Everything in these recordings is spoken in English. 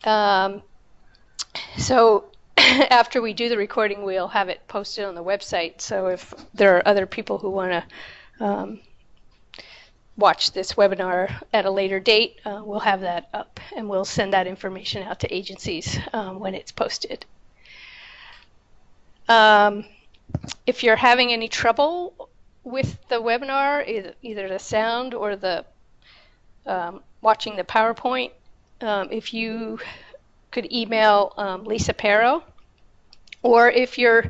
So after we do the recording, we'll have it posted on the website. So if there are other people who want to watch this webinar at a later date, we'll have that up and we'll send that information out to agencies when it's posted. If you're having any trouble with the webinar, either the sound or the watching the PowerPoint, if you could email Lisa Pero, or if you're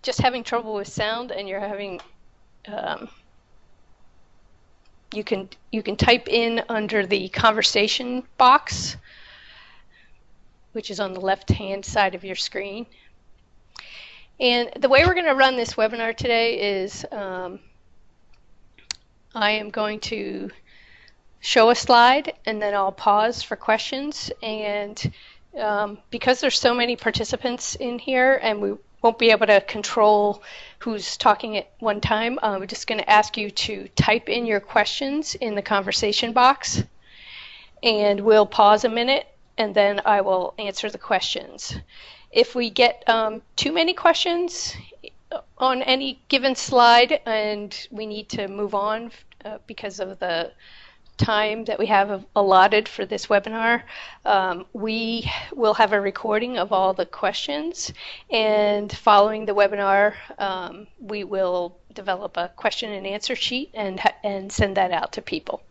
just having trouble with sound and you're having you can type in under the conversation box, which is on the left-hand side of your screen. And the way we're going to run this webinar today is I am going to show a slide and then I'll pause for questions. And because there's so many participants in here and we won't be able to control who's talking at one time, we're just going to ask you to type in your questions in the conversation box, and we'll pause a minute and then I will answer the questions. If we get too many questions on any given slide and we need to move on because of the time that we have allotted for this webinar, we will have a recording of all the questions, and following the webinar we will develop a question and answer sheet and send that out to people.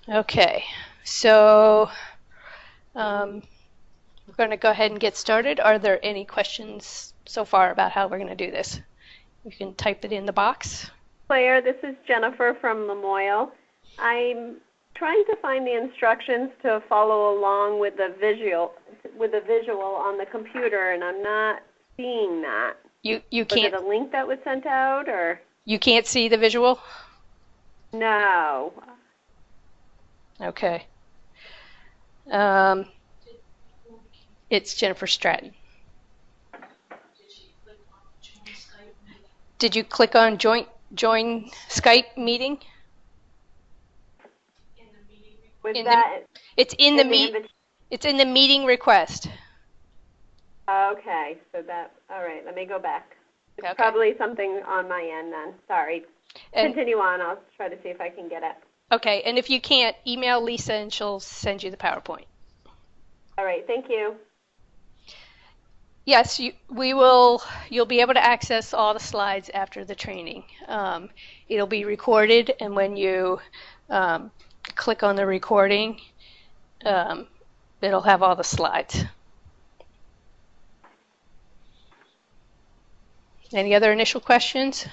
Okay, so we're going to go ahead and get started. Are there any questions so far about how we're going to do this? You can type it in the box. Claire, this is Jennifer from Lamoille. I'm trying to find the instructions to follow along with the visual on the computer, and I'm not seeing that. You can't. Was it a link that was sent out, or? You can't see the visual? No. Okay. It's Jennifer Stratton. Did you click on join Skype meeting? It's in the meeting request. Okay, so that, all right, let me go back. It's okay. Probably something on my end then. Sorry. Continue on. I'll try to see if I can get it. Okay, and if you can't, email Lisa and she'll send you the PowerPoint. All right, thank you. Yes, you'll be able to access all the slides after the training. It'll be recorded, and when you click on the recording, it'll have all the slides. Any other initial questions?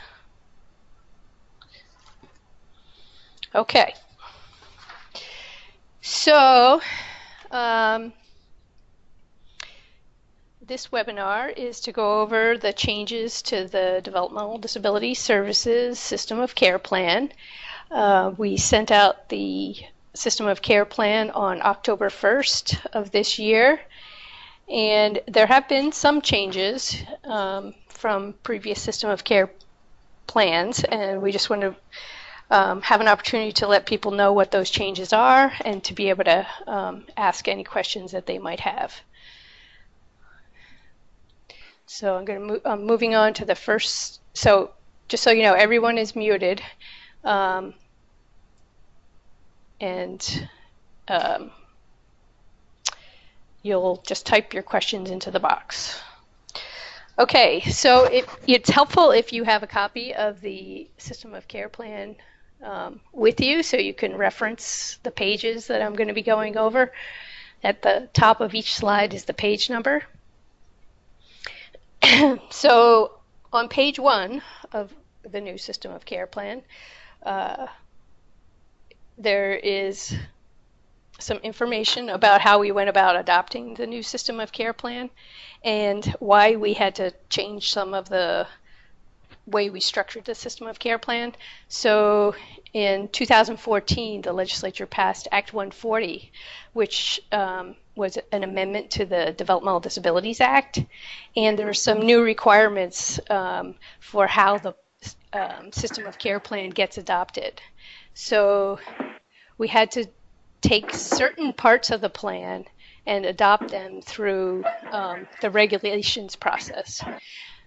Okay. So this webinar is to go over the changes to the Developmental Disability Services System of Care Plan. We sent out the System of Care Plan on October 1st of this year, and there have been some changes from previous System of Care plans, and we just want to have an opportunity to let people know what those changes are and to be able to ask any questions that they might have. So I'm moving on to the first. So just so you know, everyone is muted, and you'll just type your questions into the box. Okay, so it's helpful if you have a copy of the System of Care Plan with you, so you can reference the pages that I'm going to be going over. At the top of each slide is the page number. So on page 1 of the new System of Care Plan, there is some information about how we went about adopting the new System of Care Plan and why we had to change some of the way we structured the System of Care Plan. So in 2014, the legislature passed Act 140, which was an amendment to the Developmental Disabilities Act, and there are some new requirements for how the System of Care Plan gets adopted. So we had to take certain parts of the plan and adopt them through the regulations process.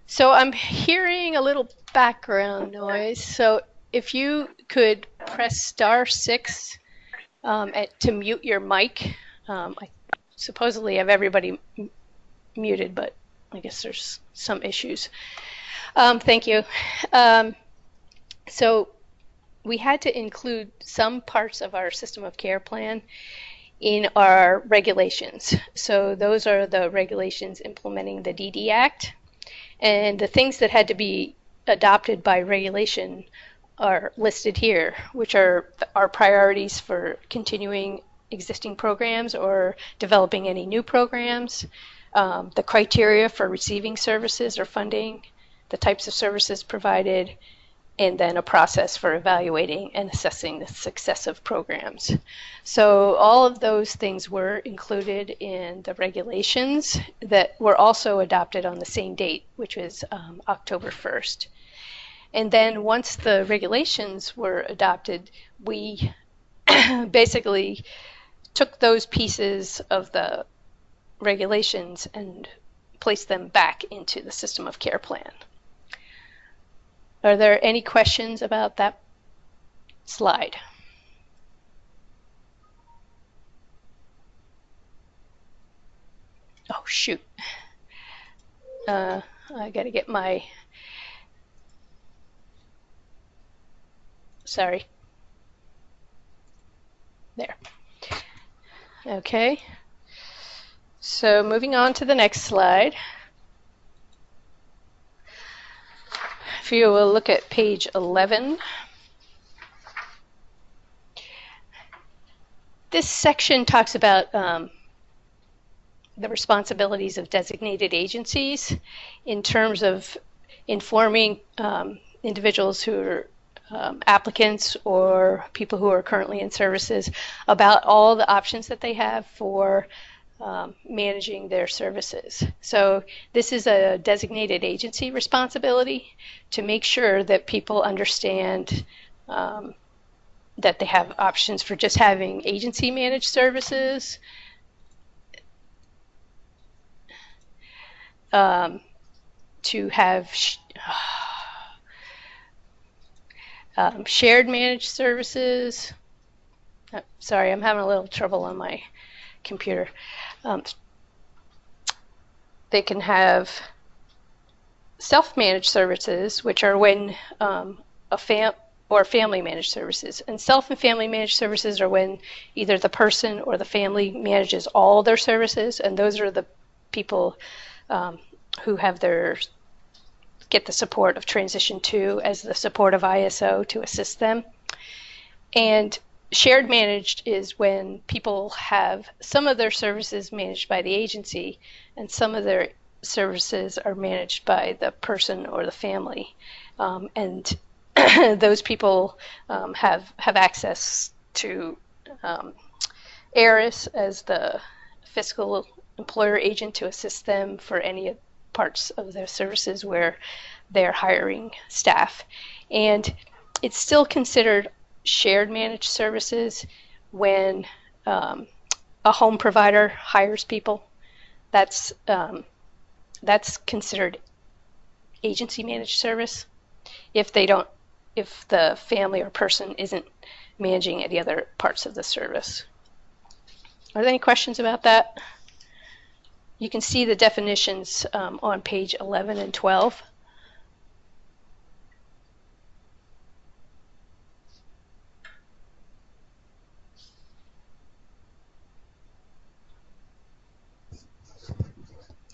So I'm hearing a little background noise. So if you could press *6 to mute your mic. I supposedly have everybody muted, but I guess there's some issues. Thank you. So we had to include some parts of our system of care plan in our regulations. So those are the regulations implementing the DD Act. And the things that had to be adopted by regulation are listed here, which are our priorities for continuing existing programs or developing any new programs, the criteria for receiving services or funding, the types of services provided, and then a process for evaluating and assessing the success of programs. So all of those things were included in the regulations that were also adopted on the same date, which was October 1st. And then once the regulations were adopted, we basically took those pieces of the regulations and placed them back into the system of care plan. Are there any questions about that slide? Oh, shoot. I got to get my... Sorry. There. Okay. So moving on to the next slide. If you will look at page 11. This section talks about the responsibilities of designated agencies in terms of informing individuals who are applicants or people who are currently in services about all the options that they have for managing their services. So this is a designated agency responsibility to make sure that people understand that they have options for just having agency managed services, to have shared managed services. Oh, sorry, I'm having a little trouble on my computer. They can have self-managed services, which are when or family managed services. And self and family managed services are when either the person or the family manages all their services, and those are the people who have get the support of Transition 2 as the support of ISO to assist them. And shared managed is when people have some of their services managed by the agency and some of their services are managed by the person or the family. And those people have access to ARIS as the fiscal employer agent to assist them for any parts of their services where they're hiring staff. And it's still considered shared managed services when a home provider hires people. That's considered agency managed service if the family or person isn't managing any other parts of the service. Are there any questions about that? You can see the definitions on page 11 and 12.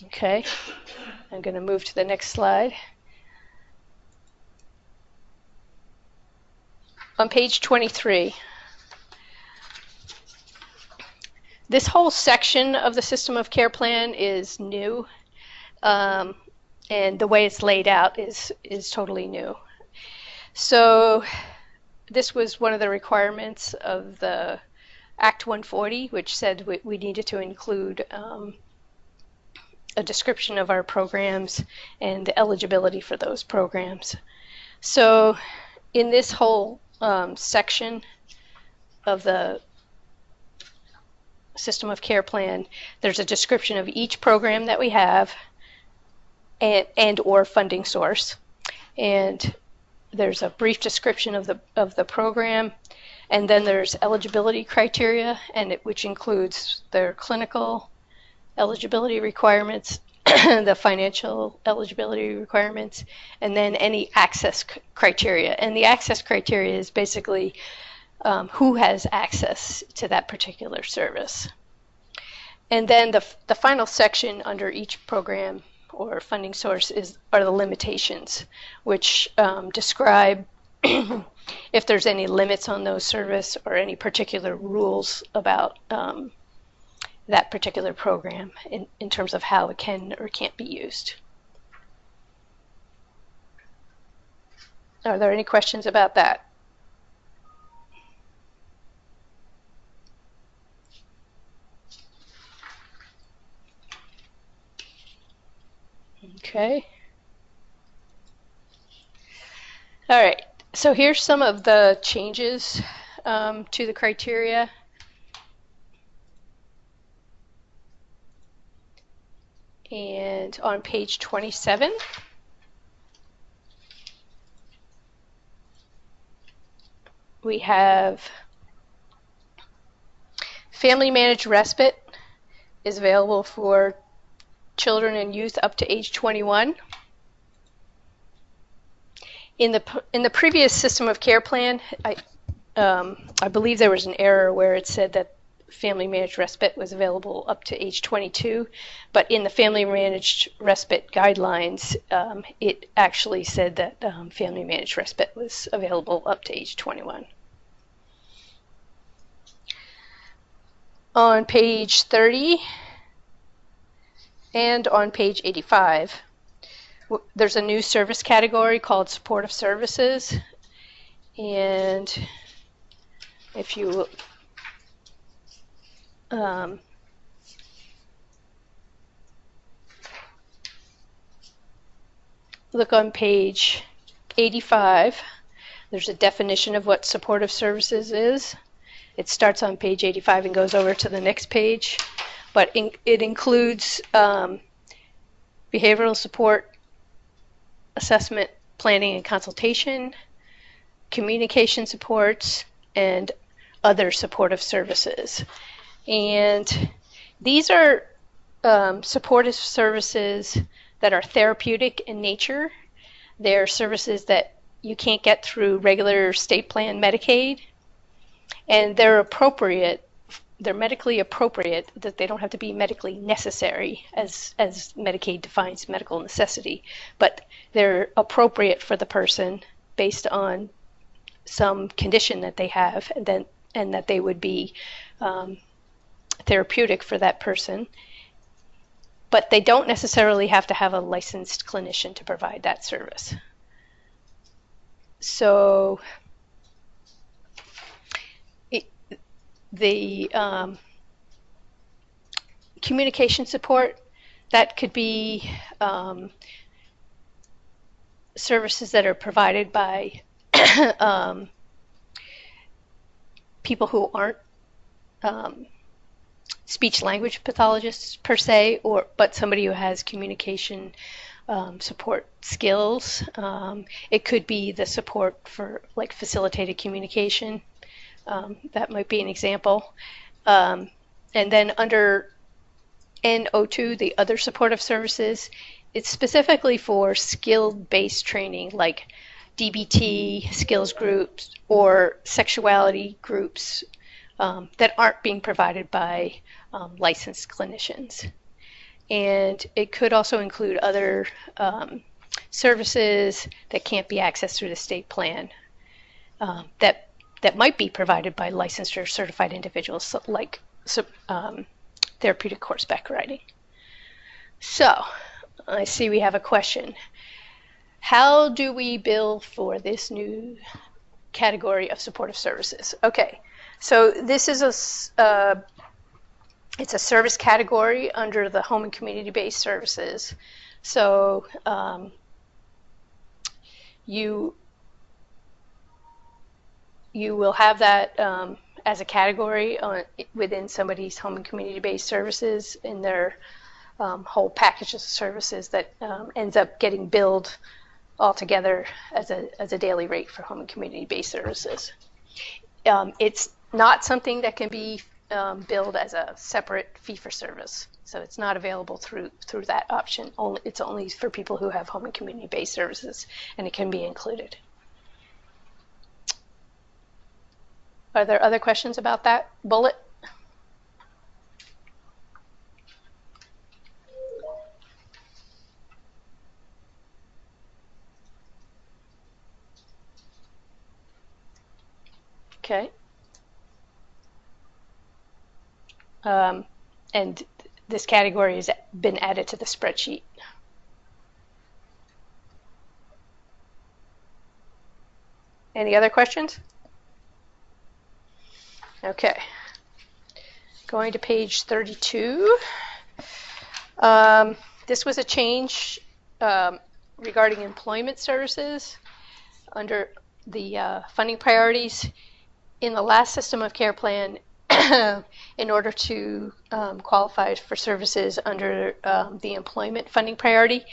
Okay, I'm going to move to the next slide. On page 23, this whole section of the system of care plan is new, and the way it's laid out is totally new. So this was one of the requirements of the Act 140, which said we needed to include a description of our programs and the eligibility for those programs. So in this whole section of the system of care plan, there's a description of each program that we have and or funding source. And there's a brief description of the program, and then there's eligibility criteria, which includes their clinical eligibility requirements, the financial eligibility requirements, and then any access criteria. And the access criteria is basically who has access to that particular service. And then the final section under each program or funding source are the limitations, which describe if there's any limits on those service or any particular rules about that particular program in terms of how it can or can't be used. Are there any questions about that? Okay. All right. So here's some of the changes to the criteria. And on page 27, we have family managed respite is available for children and youth up to age 21. In the previous system of care plan, I believe there was an error where it said that family managed respite was available up to age 22, but in the family managed respite guidelines, it actually said that family managed respite was available up to age 21. On page 30 and on page 85, there's a new service category called supportive services, and if you look on page 85, there's a definition of what supportive services is. It starts on page 85 and goes over to the next page, but it includes behavioral support, assessment, planning and consultation, communication supports, and other supportive services. And these are supportive services that are therapeutic in nature. They're services that you can't get through regular state plan Medicaid, and they're appropriate. They're medically appropriate, that they don't have to be medically necessary as Medicaid defines medical necessity, but they're appropriate for the person based on some condition that they have, and that they would be therapeutic for that person. But they don't necessarily have to have a licensed clinician to provide that service. So the communication support, that could be services that are provided by people who aren't speech language pathologists per se, but somebody who has communication support skills. It could be the support for like facilitated communication. That might be an example. And then under N02, the other supportive services, it's specifically for skill-based training like DBT skills groups or sexuality groups that aren't being provided by licensed clinicians. And it could also include other services that can't be accessed through the state plan that might be provided by licensed or certified individuals, like therapeutic horseback riding. So I see we have a question. How do we bill for this new category of supportive services? Okay, so this is it's a service category under the home and community-based services. So you will have that as a category within somebody's home and community-based services in their whole package of services that ends up getting billed altogether as a daily rate for home and community-based services. It's not something that can be billed as a separate fee-for-service, so it's not available through that option. It's only for people who have home and community-based services, and it can be included. Are there other questions about that bullet? Okay. And this category has been added to the spreadsheet. Any other questions? Okay. Going to page 32. This was a change regarding employment services under the funding priorities. In the last system of care plan, in order to qualify for services under the employment funding priority,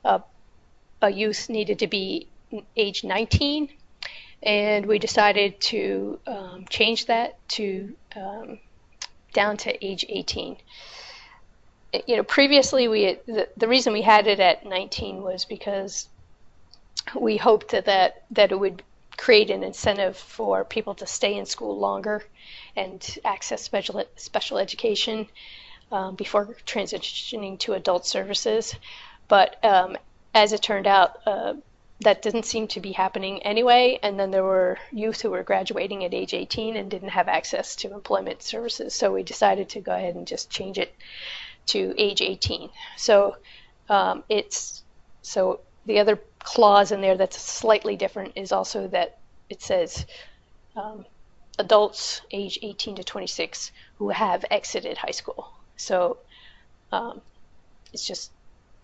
a youth needed to be age 19, and we decided to change that to down to age 18. Previously the reason we had it at 19 was because we hoped that it would create an incentive for people to stay in school longer and access special education before transitioning to adult services. But as it turned out, that didn't seem to be happening anyway, and then there were youth who were graduating at age 18 and didn't have access to employment services, so we decided to go ahead and just change it to age 18. So the other clause in there that's slightly different is also that it says adults age 18 to 26 who have exited high school. So it's just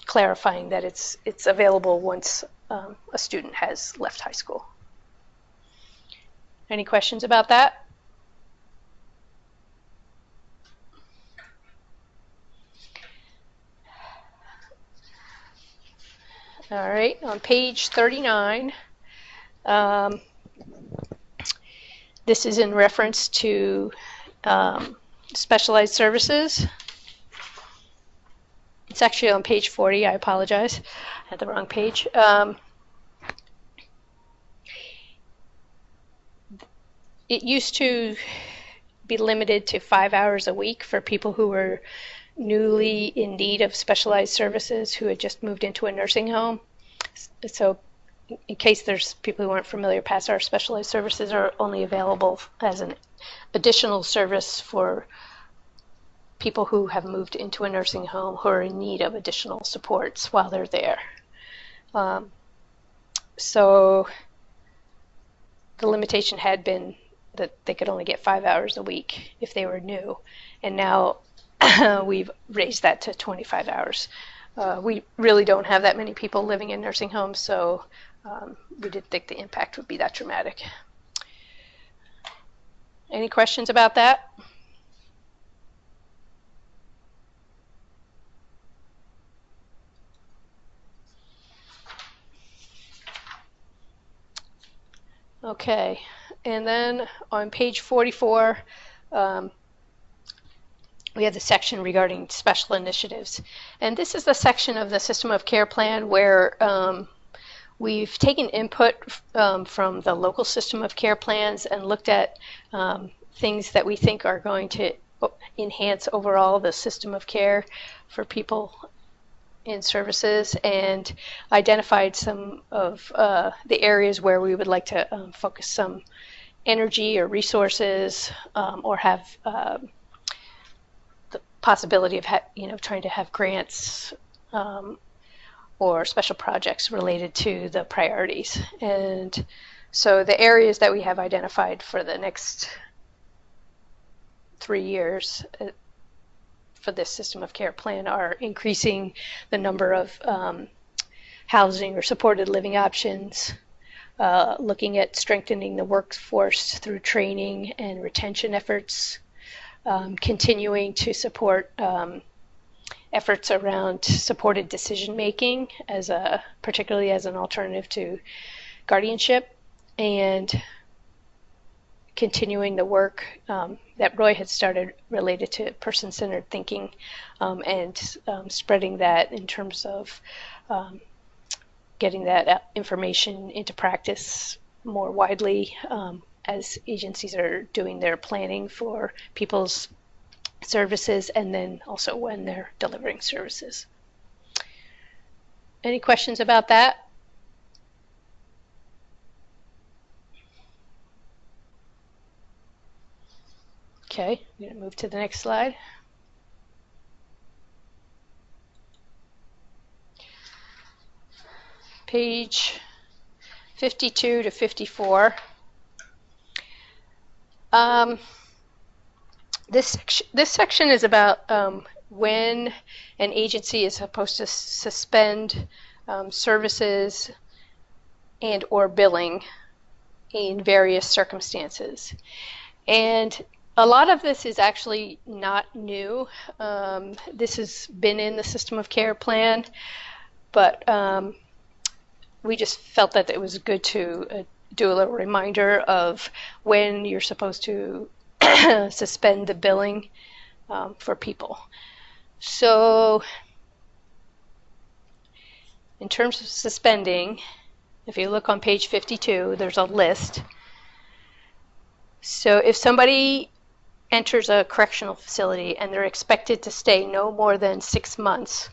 clarifying that it's available once a student has left high school. Any questions about that? All right, on page 39, this is in reference to specialized services. It's actually on page 40, I apologize, I had the wrong page. It used to be limited to 5 hours a week for people who were newly in need of specialized services who had just moved into a nursing home. So in case there's people who aren't familiar, PASS-R specialized services are only available as an additional service for people who have moved into a nursing home who are in need of additional supports while they're there. So the limitation had been that they could only get 5 hours a week if they were new, and now we've raised that to 25 hours. We really don't have that many people living in nursing homes, so we didn't think the impact would be that dramatic. Any questions about that? Okay, and then on page 44, we have the section regarding special initiatives. And this is the section of the system of care plan where we've taken input from the local system of care plans and looked at things that we think are going to enhance overall the system of care for people in services, and identified some of the areas where we would like to focus some energy or resources, or have the possibility of trying to have grants or special projects related to the priorities. And so the areas that we have identified for the next 3 years for this system of care plan are increasing the number of housing or supported living options, looking at strengthening the workforce through training and retention efforts, continuing to support efforts around supported decision making particularly as an alternative to guardianship, and continuing the work that Roy had started related to person-centered thinking, and spreading that in terms of getting that information into practice more widely as agencies are doing their planning for people's services, and then also when they're delivering services. Any questions about that? Okay, I'm going to move to the next slide. Page 52 to 54. This section is about when an agency is supposed to suspend services and or billing in various circumstances. And a lot of this is actually not new. This has been in the system of care plan, but we just felt that it was good to do a little reminder of when you're supposed to suspend the billing for people. So in terms of suspending, if you look on page 52, there's a list. So if somebody enters a correctional facility and they're expected to stay no more than 6 months,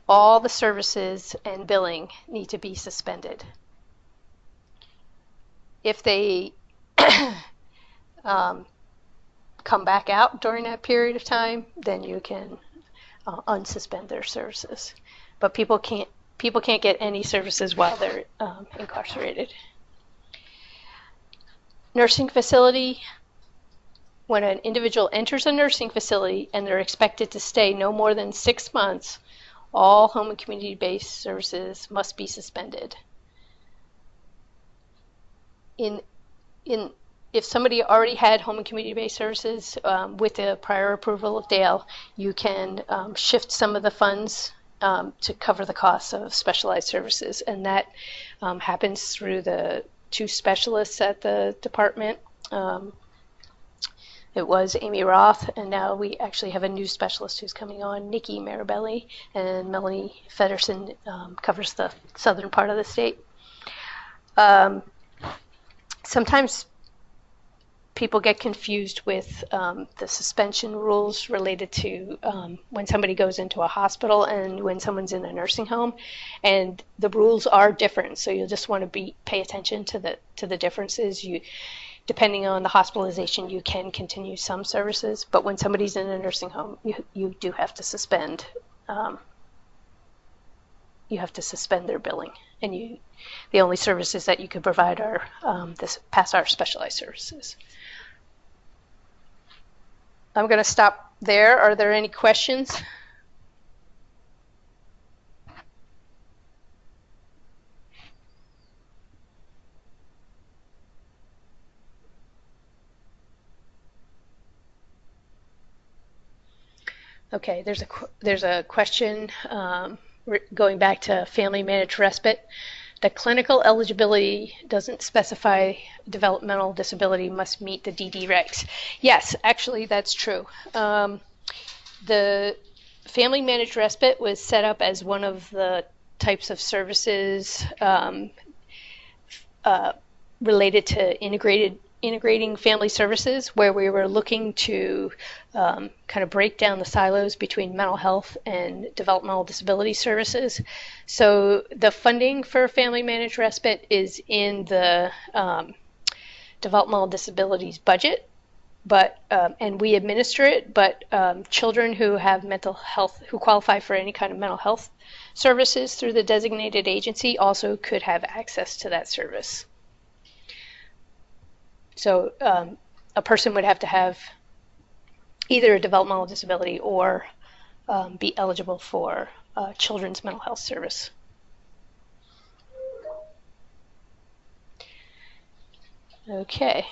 all the services and billing need to be suspended. If they come back out during that period of time, then you can unsuspend their services. But people can't get any services while they're incarcerated. Nursing facility. When an individual enters a nursing facility and they're expected to stay no more than 6 months, all home and community-based services must be suspended. If somebody already had home and community-based services with the prior approval of Dale, you can shift some of the funds to cover the costs of specialized services, and that happens through the 2 specialists at the department. It was Amy Roth, and now we actually have a new specialist who's coming on, Nikki Marabelli, and Melanie Feddersen covers the southern part of the state. Sometimes people get confused with the suspension rules related to when somebody goes into a hospital and when someone's in a nursing home, and the rules are different. So you'll just want to pay attention to the differences. Depending on the hospitalization, you can continue some services, but when somebody's in a nursing home, you do have to suspend. You have to suspend their billing, and the only services that you could provide are past our specialized services. I'm going to stop there. Are there any questions? Okay, there's a question going back to family managed respite. The clinical eligibility doesn't specify developmental disability must meet the DD regs. Yes, actually that's true. The family managed respite was set up as one of the types of services related to integrating family services, where we were looking to kind of break down the silos between mental health and developmental disability services. So the funding for family managed respite is in the developmental disabilities budget, but and we administer it, but children who have mental health, who qualify for any kind of mental health services through the designated agency, also could have access to that service. So a person would have to have either a developmental disability or be eligible for children's mental health service. Okay.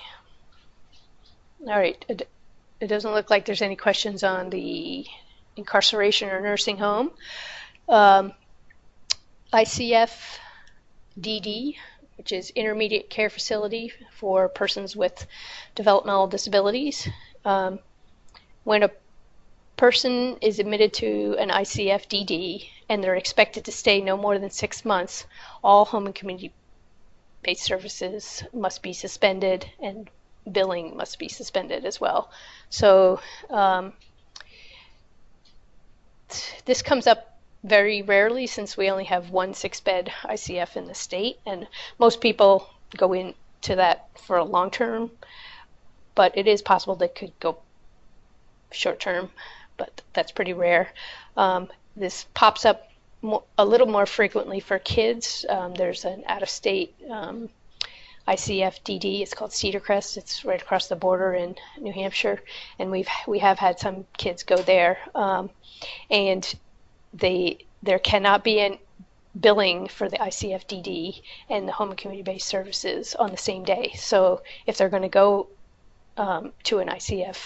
All right. It doesn't look like there's any questions on the incarceration or nursing home. Um, ICF DD, which is Intermediate Care Facility for persons with developmental disabilities. When a person is admitted to an ICF DD and they're expected to stay no more than 6 months, all home and community-based services must be suspended and billing must be suspended as well. So this comes up very rarely since we only have one 6-bed ICF in the state, and most people go into that for a long term, but it is possible they could go short term, but that's pretty rare. This pops up a little more frequently for kids. There's an out-of-state ICF DD. It's called Cedar Crest. It's right across the border in New Hampshire, and we have had some kids go there, and there cannot be an billing for the ICF DD and the home and community-based services on the same day. So if they're going to go to an ICF,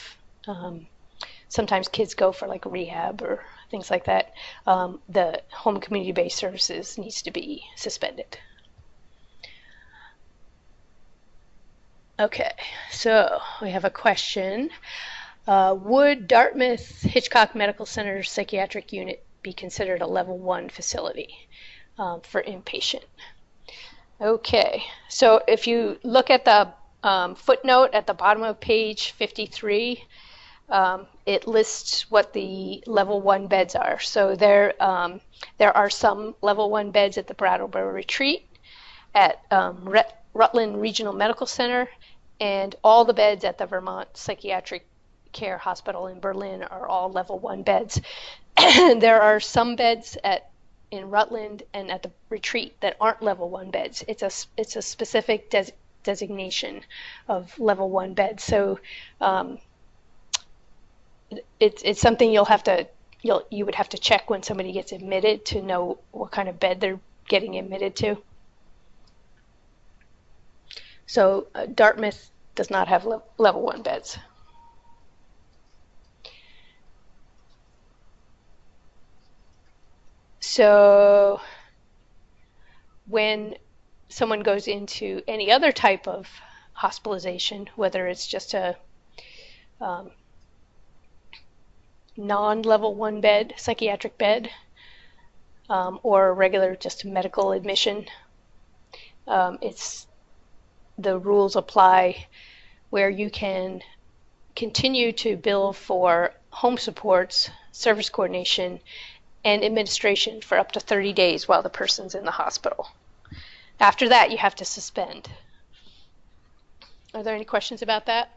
sometimes kids go for like rehab or things like that. The home and community-based services needs to be suspended. Okay, so we have a question. Would Dartmouth Hitchcock Medical Center Psychiatric Unit be considered a level 1 facility for inpatient? Okay, so if you look at the footnote at the bottom of page 53, it lists what the level 1 beds are. So there are some level 1 beds at the Brattleboro Retreat, at Rutland Regional Medical Center, and all the beds at the Vermont Psychiatric Care Hospital in Berlin are all level 1 beds. There are some beds in Rutland and at the retreat that aren't level 1 beds. It's a specific designation of level 1 beds. So it's something you would have to check when somebody gets admitted to know what kind of bed they're getting admitted to. So Dartmouth does not have level 1 beds. So when someone goes into any other type of hospitalization, whether it's just a non-level 1 bed, psychiatric bed, or a regular just medical admission, the rules apply where you can continue to bill for home supports, service coordination, and administration for up to 30 days while the person's in the hospital. After that, you have to suspend. Are there any questions about that?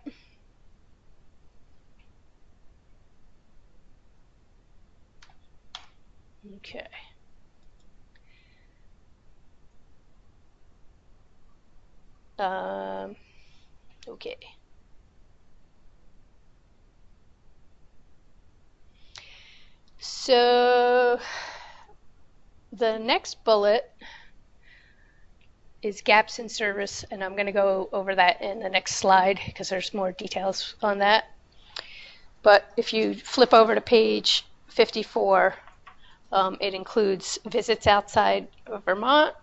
Okay. Okay. So the next bullet is gaps in service, and I'm going to go over that in the next slide because there's more details on that. But if you flip over to page 54, it includes visits outside of Vermont.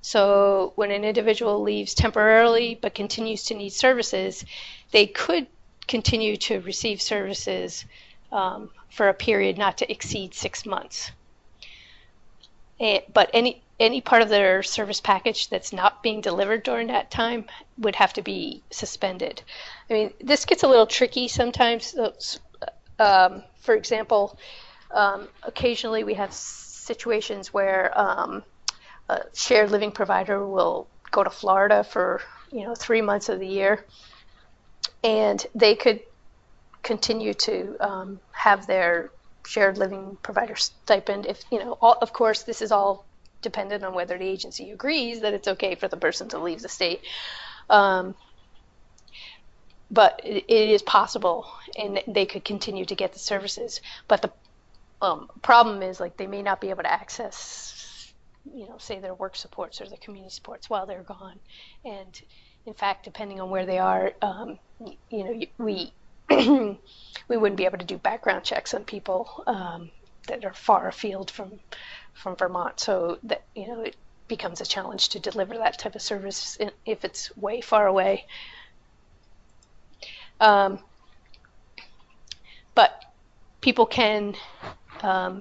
So when an individual leaves temporarily but continues to need services, they could continue to receive services for a period not to exceed 6 months. But any part of their service package that's not being delivered during that time would have to be suspended. I mean, this gets a little tricky sometimes. For example, occasionally we have situations where a shared living provider will go to Florida for 3 months of the year, and they could continue to have their shared living provider stipend if of course this is all dependent on whether the agency agrees that it's okay for the person to leave the state, but it is possible and they could continue to get the services. But the problem is, like, they may not be able to access say their work supports or their community supports while they're gone, and In fact, depending on where they are, we we wouldn't be able to do background checks on people that are far afield from Vermont. So that it becomes a challenge to deliver that type of service if it's way far away. But people can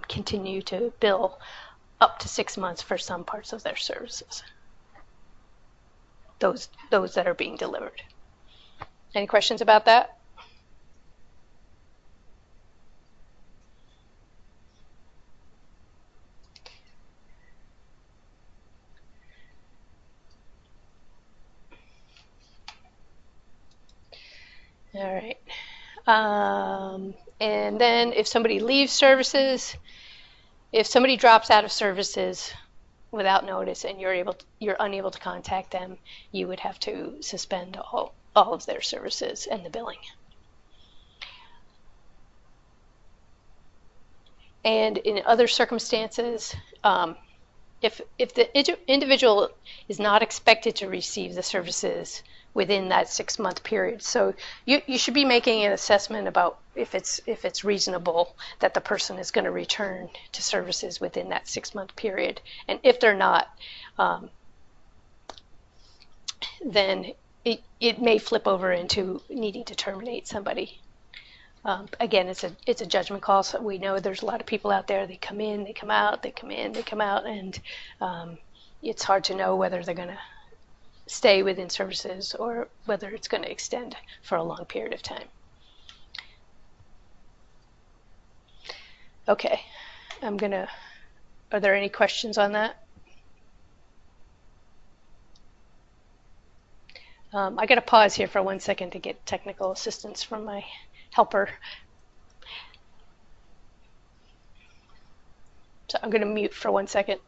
continue to bill up to 6 months for some parts of their services. Those that are being delivered. Any questions about that? All right. And then if somebody leaves services, if somebody drops out of services without notice and you're unable to contact them, you would have to suspend all of their services and the billing. And in other circumstances, if the individual is not expected to receive the services within that 6 month period, so you should be making an assessment about if it's reasonable that the person is going to return to services within that 6 month period. And if they're not, then it may flip over into needing to terminate somebody. Again, it's a judgment call. So we know there's a lot of people out there. They come in, they come out, they come in, they come out, and it's hard to know whether they're going to stay within services or whether it's going to extend for a long period of time. Okay, are there any questions on that? I got to pause here for 1 second to get technical assistance from my helper. So I'm going to mute for 1 second.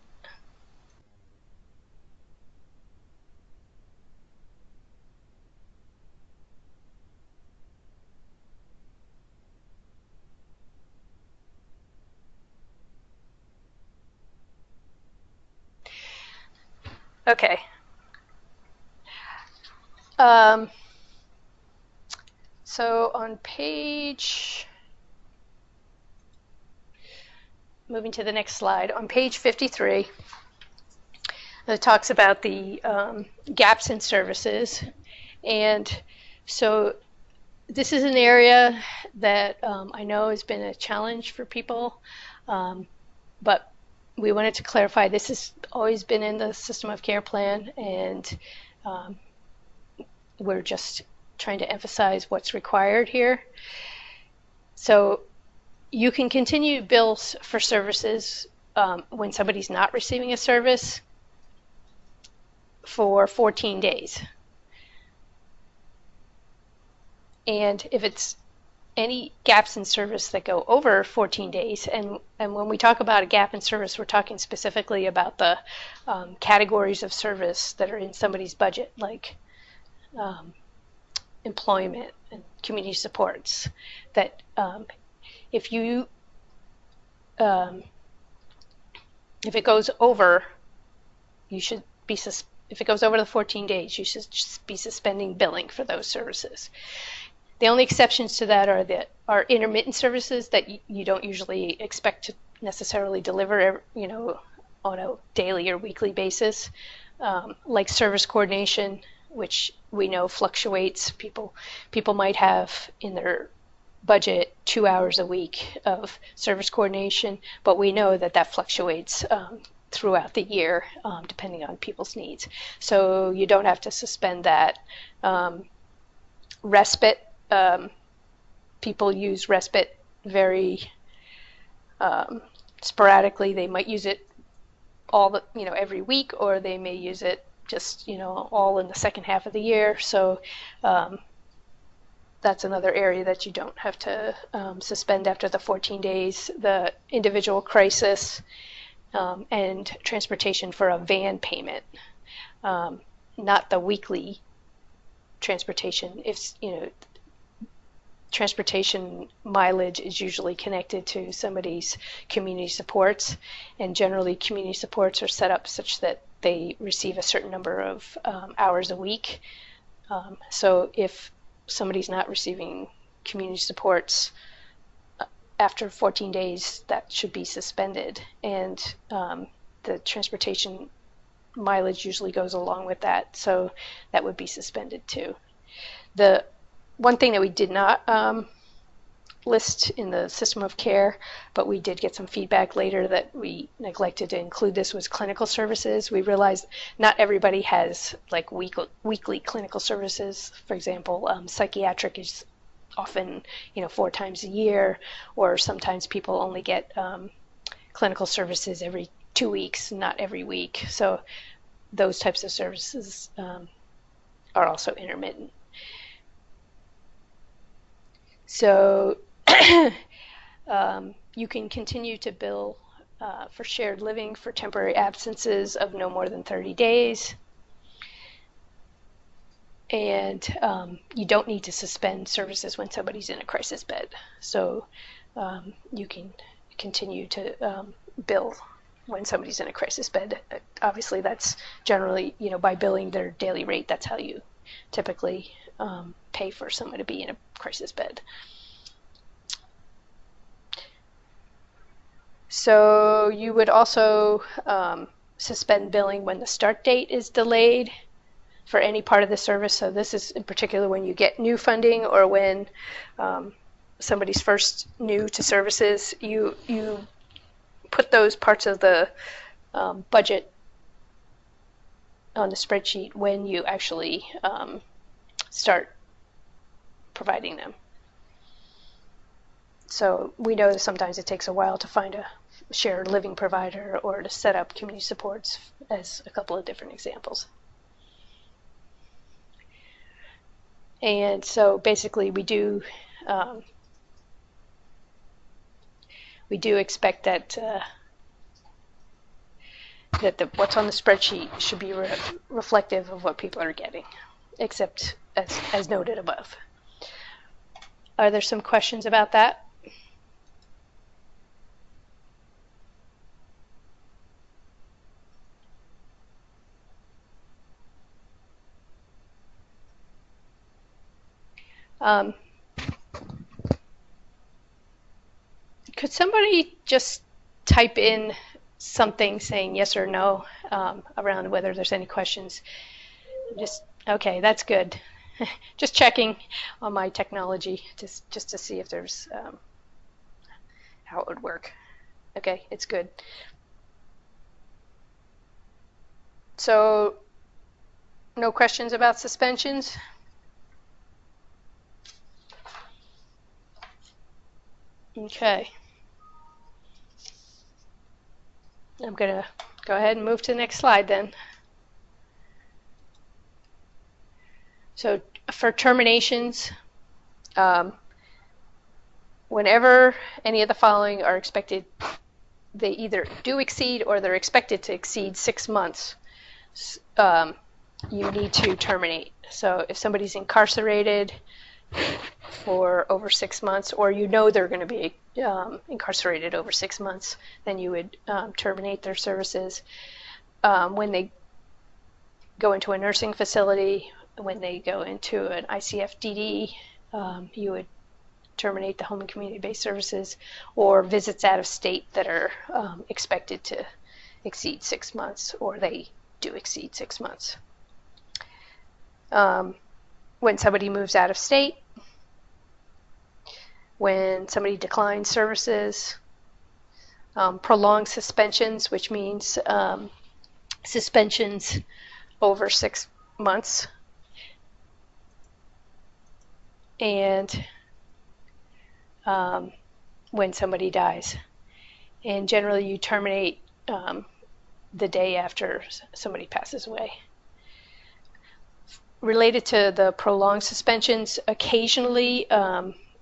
Okay. So on moving to the next slide, on page 53, it talks about the gaps in services. And so this is an area that I know has been a challenge for people, but we wanted to clarify this has always been in the system of care plan, and we're just trying to emphasize what's required here. So you can continue bills for services when somebody's not receiving a service for 14 days. And if it's any gaps in service that go over 14 days, and when we talk about a gap in service, we're talking specifically about the categories of service that are in somebody's budget, like employment and community supports, that if it goes over, if it goes over the 14 days, you should just be suspending billing for those services. The only exceptions to that are intermittent services that you don't usually expect to necessarily deliver, on a daily or weekly basis, like service coordination, which we know fluctuates. People might have in their budget 2 hours a week of service coordination, but we know that fluctuates throughout the year, depending on people's needs. So you don't have to suspend that. Respite. People use respite very sporadically. They might use it every week, or they may use it just all in the second half of the year. So that's another area that you don't have to suspend after the 14 days. The individual crisis and transportation for a van payment, not the weekly transportation. If transportation mileage is usually connected to somebody's community supports, and generally community supports are set up such that they receive a certain number of hours a week So if somebody's not receiving community supports after 14 days, that should be suspended. And the transportation mileage usually goes along with that, so that would be suspended too. The one thing that we did not list in the system of care, but we did get some feedback later that we neglected to include this, was clinical services. We realized not everybody has like weekly clinical services. For example, psychiatric is often 4 times a year, or sometimes people only get clinical services every 2 weeks, not every week. So those types of services are also intermittent. So you can continue to bill for shared living for temporary absences of no more than 30 days. And you don't need to suspend services when somebody's in a crisis bed. So you can continue to bill when somebody's in a crisis bed. Obviously, that's generally, by billing their daily rate, that's how you typically pay for someone to be in a crisis bed. So you would also suspend billing when the start date is delayed for any part of the service. So this is in particular when you get new funding, or when somebody's first new to services. You put those parts of the budget on the spreadsheet when you actually start providing them. So we know that sometimes it takes a while to find a shared living provider or to set up community supports, as a couple of different examples. And so basically we do expect that what's on the spreadsheet should be reflective of what people are getting, except as noted above. Are there some questions about that? Could somebody just type in something saying yes or no around whether there's any questions? Okay, that's good. Just checking on my technology just to see if there's how it would work. Okay, it's good. So no questions about suspensions? Okay. I'm going to go ahead and move to the next slide then. So for terminations, whenever any of the following are expected, they either do exceed or they're expected to exceed 6 months, you need to terminate. So if somebody's incarcerated for over 6 months, or they're going to be incarcerated over 6 months, then you would terminate their services. When they go into a nursing facility, when they go into an ICFDD, you would terminate the home and community-based services, or visits out of state that are expected to exceed 6 months, or they do exceed 6 months. When somebody moves out of state, when somebody declines services, prolonged suspensions, which means suspensions over 6 months, and when somebody dies. And generally you terminate the day after somebody passes away. Related to the prolonged suspensions, occasionally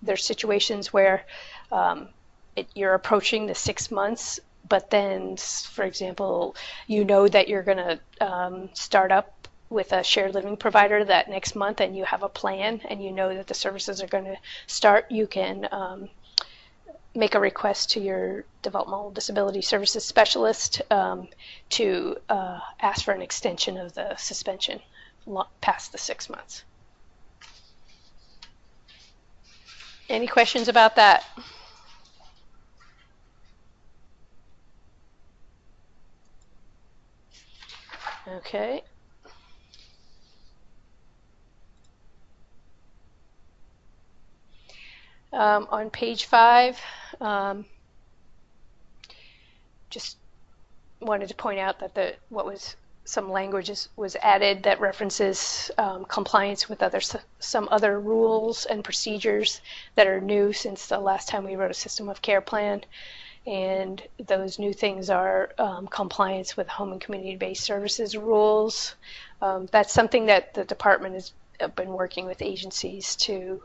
there's situations where you're approaching the 6 months, but then, for example, that you're going to start up with a shared living provider that next month, and you have a plan, and that the services are going to start. You can make a request to your developmental disability services specialist to ask for an extension of the suspension past the 6 months. Any questions about that? Okay. On page 5, just wanted to point out that some language was added that references compliance with some other rules and procedures that are new since the last time we wrote a system of care plan. And those new things are compliance with home and community-based services rules. That's something that the department has been working with agencies to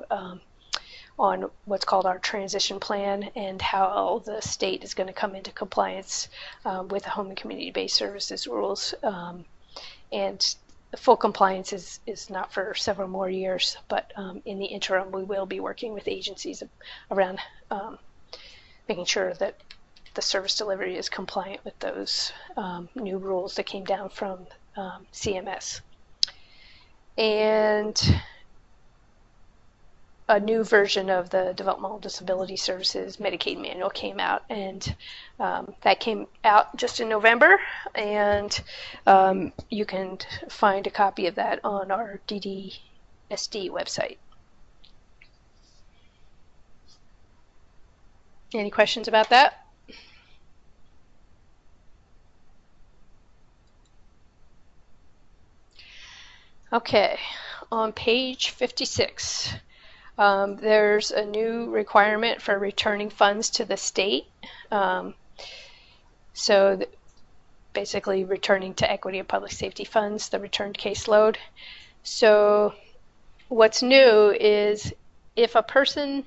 on what's called our transition plan and how the state is going to come into compliance with the home and community-based services rules. And full compliance is not for several more years, but in the interim, we will be working with agencies around making sure that the service delivery is compliant with those new rules that came down from CMS. And a new version of the Developmental Disability Services Medicaid manual came out, and that came out just in November, and you can find a copy of that on our DDSD website. Any questions about that? Okay, on page 56. There's a new requirement for returning funds to the state. Basically returning to equity and public safety funds, the returned caseload. So what's new is if a person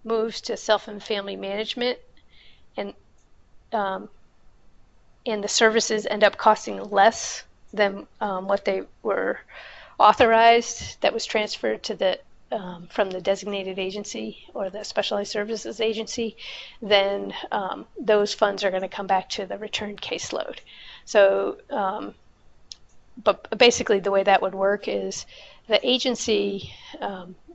moves to self and family management and the services end up costing less than what they were authorized, that was transferred to the from the designated agency or the specialized services agency, then those funds are going to come back to the returned caseload. So, but basically the way that would work is the agency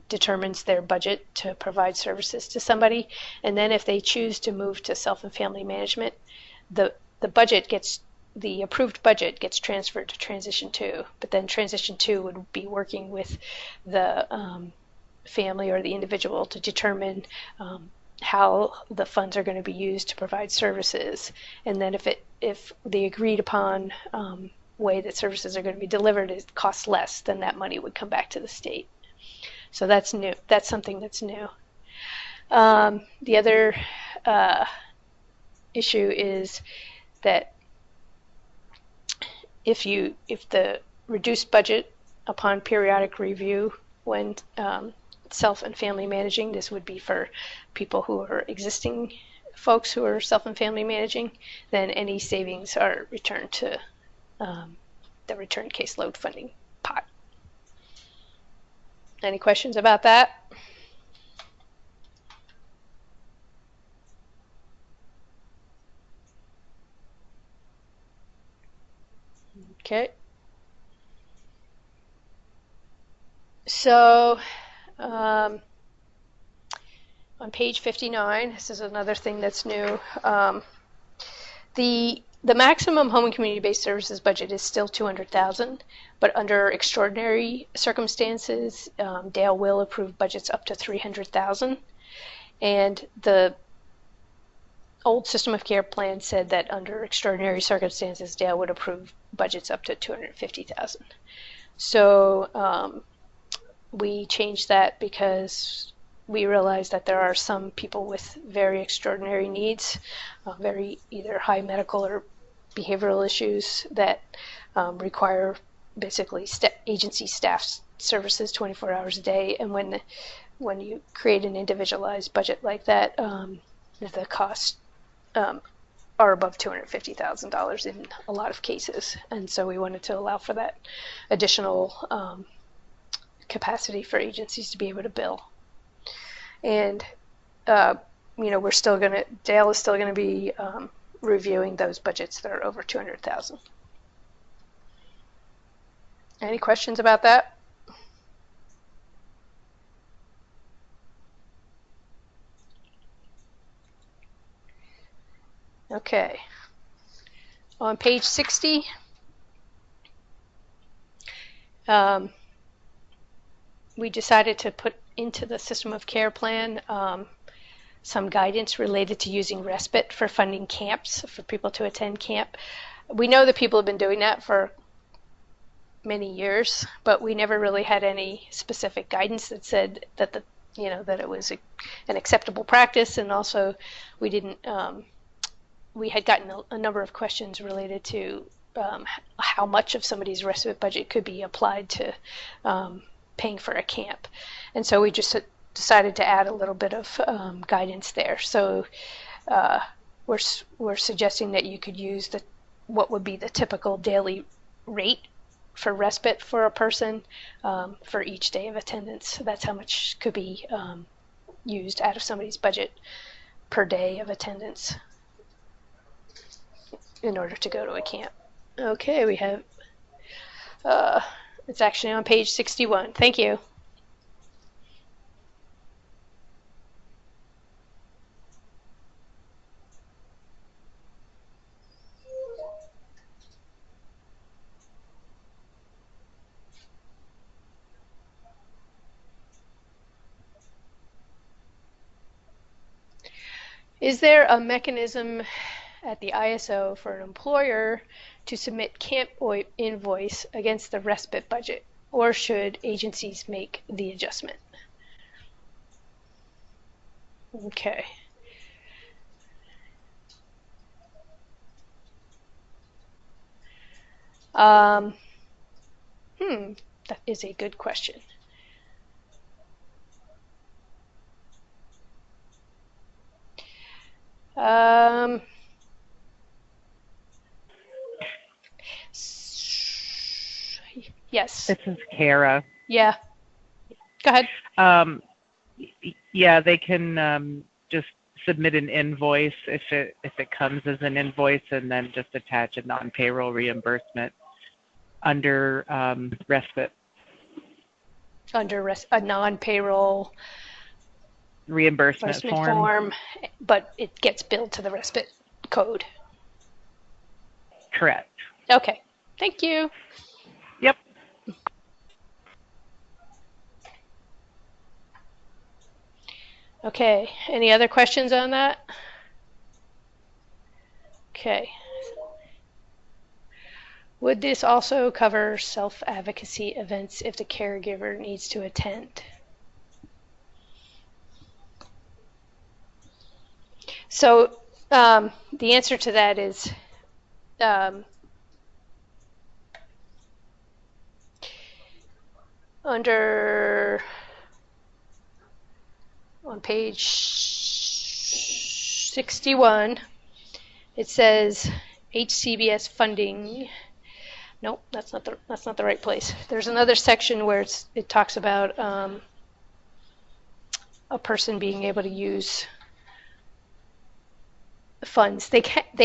determines their budget to provide services to somebody, and then if they choose to move to self and family management, the approved budget gets transferred to Transition 2, but then Transition 2 would be working with the family or the individual to determine how the funds are going to be used to provide services. And then if the agreed upon way that services are going to be delivered costs less, then that money would come back to the state. So that's new. That's something that's new. The other issue is that if the reduced budget upon periodic review when self and family managing, this would be for people who are existing folks who are self and family managing, then any savings are returned to the returned caseload funding pot. Any questions about that? Okay. So on page 59, this is another thing that's new. The maximum home and community-based services budget is still $200,000, but under extraordinary circumstances, Dale will approve budgets up to $300,000. And the old system of care plan said that under extraordinary circumstances, Dale would approve budgets up to $250,000. So we changed that because we realized that there are some people with very extraordinary needs, very either high medical or behavioral issues that require basically agency staff services 24 hours a day. And when you create an individualized budget like that, the costs are above $250,000 in a lot of cases. And so we wanted to allow for that additional capacity for agencies to be able to bill. And Dale is still going to be reviewing those budgets that are over $200,000. Any questions about that? Okay. On page 60, we decided to put into the system of care plan some guidance related to using respite for funding camps for people to attend camp. We know that people have been doing that for many years, but we never really had any specific guidance that said that that it was an acceptable practice, and also we didn't. We had gotten a number of questions related to how much of somebody's respite budget could be applied to paying for a camp, and so we just decided to add a little bit of guidance there. So we're suggesting that you could use what would be the typical daily rate for respite for a person for each day of attendance. So that's how much could be used out of somebody's budget per day of attendance in order to go to a camp. Okay, we have, it's actually on page 61. Thank you. Is there a mechanism at the ISO for an employer to submit camp invoice against the respite budget, or should agencies make the adjustment? Okay. That is a good question. Yes. This is Kara. Yeah. Go ahead. Yeah, they can just submit an invoice if it comes as an invoice, and then just attach a non-payroll reimbursement under respite. Under a non-payroll reimbursement form, but it gets billed to the respite code. Correct. Okay. Thank you. Yep. Okay. Any other questions on that? Okay. Would this also cover self-advocacy events if the caregiver needs to attend? So the answer to that is on page 61, it says HCBS funding. Nope, that's not the right place. There's another section where it talks about a person being able to use funds. They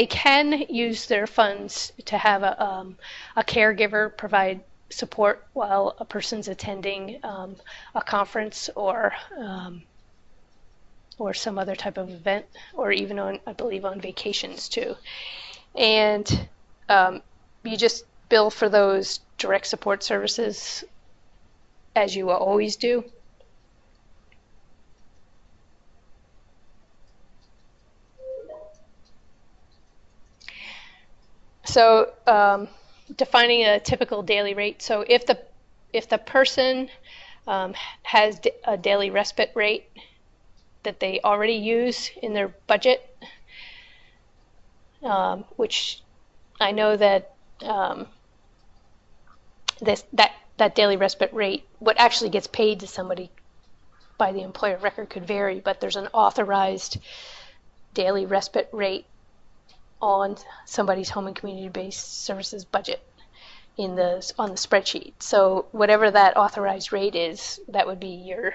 can use their funds to have a caregiver provide support while a person's attending a conference or some other type of event, or even I believe on vacations too. And you just bill for those direct support services as you always do. So defining a typical daily rate. So if the person has a daily respite rate that they already use in their budget, which I know that that daily respite rate, what actually gets paid to somebody by the employer of record could vary, but there's an authorized daily respite rate on somebody's home and community-based services budget on the spreadsheet. So whatever that authorized rate is, that would be your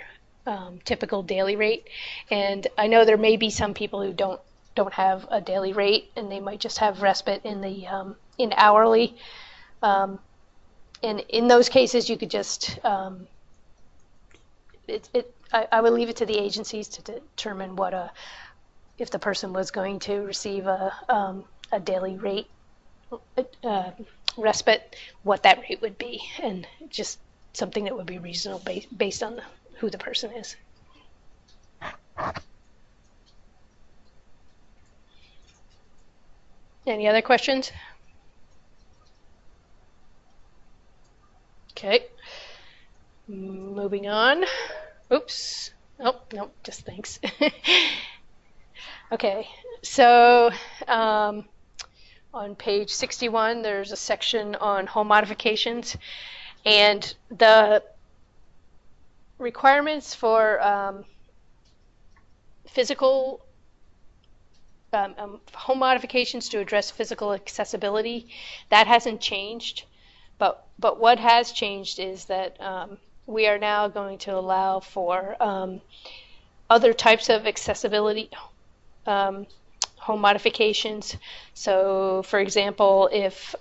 typical daily rate. And I know there may be some people who don't have a daily rate, and they might just have respite in the in hourly. And in those cases, you could just I would leave it to the agencies to determine what if the person was going to receive a daily rate respite, what that rate would be, and just something that would be reasonable based on who the person is. Any other questions? Okay. Moving on. Oops. Oh, no, just thanks. Okay, so on page 61, there's a section on home modifications, and the requirements for physical home modifications to address physical accessibility, that hasn't changed. But what has changed is that we are now going to allow for other types of accessibility home modifications. So, for example, if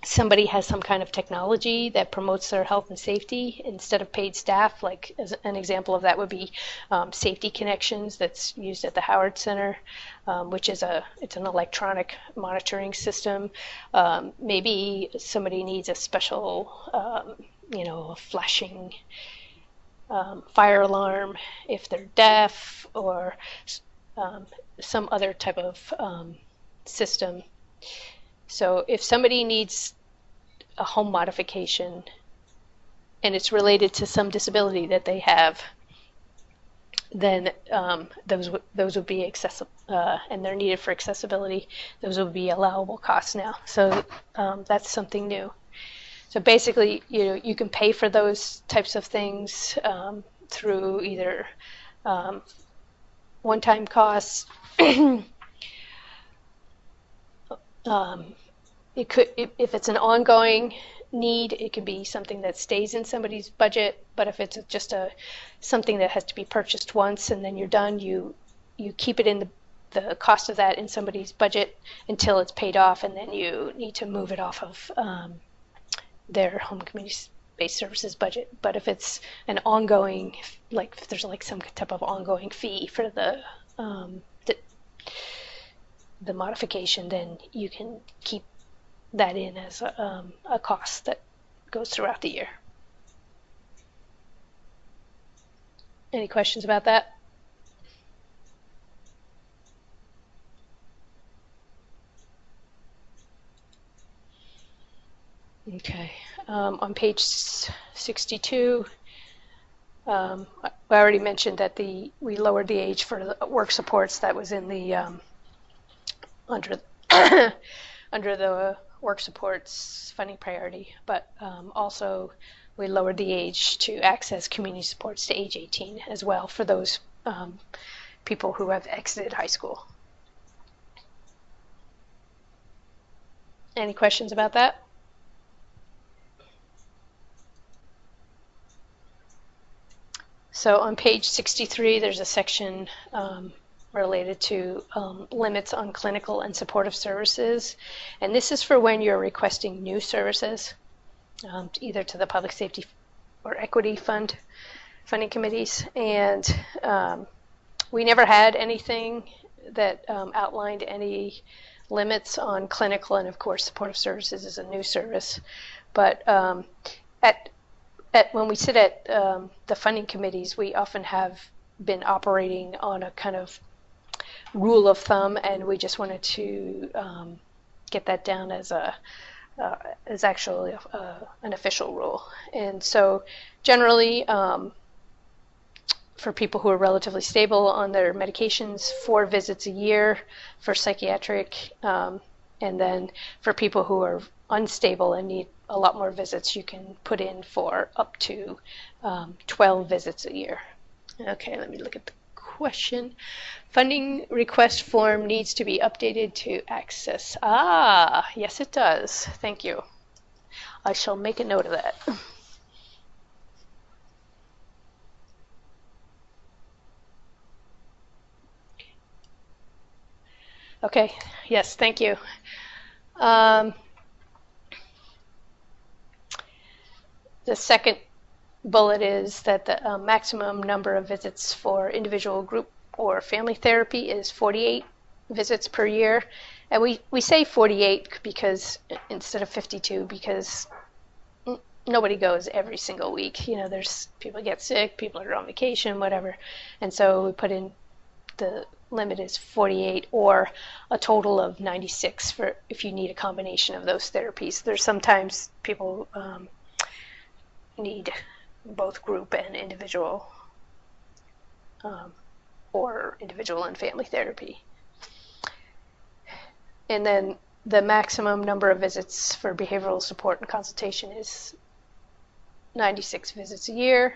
somebody has some kind of technology that promotes their health and safety instead of paid staff, like as an example of that would be Safety Connections that's used at the Howard Center, which is it's an electronic monitoring system. Maybe somebody needs a special, a flashing fire alarm if they're deaf, or some other type of system. So if somebody needs a home modification and it's related to some disability that they have, then those would be accessible, and they're needed for accessibility. Those would be allowable costs now. So that's something new. So basically, you can pay for those types of things through either one-time costs. It could, if it's an ongoing need, it could be something that stays in somebody's budget. But if it's just something that has to be purchased once and then you're done, you keep it in the cost of that in somebody's budget until it's paid off, and then you need to move it off of their home community-based services budget. But if it's an ongoing, like if there's like some type of ongoing fee for the modification, then you can keep that in as a cost that goes throughout the year. Any questions about that? Okay. On page 62, I already mentioned that we lowered the age for the work supports. That was in the under the work supports funding priority, but also we lowered the age to access community supports to age 18 as well for those people who have exited high school. Any questions about that? So on page 63, there's a section related to limits on clinical and supportive services. And this is for when you're requesting new services, either to the Public Safety or Equity funding committees. And we never had anything that outlined any limits on clinical, and of course supportive services is a new service. But when we sit at the funding committees, we often have been operating on a kind of rule of thumb, and we just wanted to get that down as actually an official rule. And so generally, for people who are relatively stable on their medications, 4 visits a year for psychiatric, and then for people who are unstable and need a lot more visits, you can put in for up to 12 visits a year. Okay, let me look at the question. Funding request form needs to be updated to access. Yes it does. Thank you. I shall make a note of that. Okay, yes, thank you. The second bullet is that the maximum number of visits for individual group or family therapy is 48 visits per year. And we say 48 because instead of 52, because nobody goes every single week. There's people get sick, people are on vacation, whatever. And so we put in the limit is 48 or a total of 96 for if you need a combination of those therapies. There's sometimes people need both group and individual or individual and family therapy. And then the maximum number of visits for behavioral support and consultation is 96 visits a year.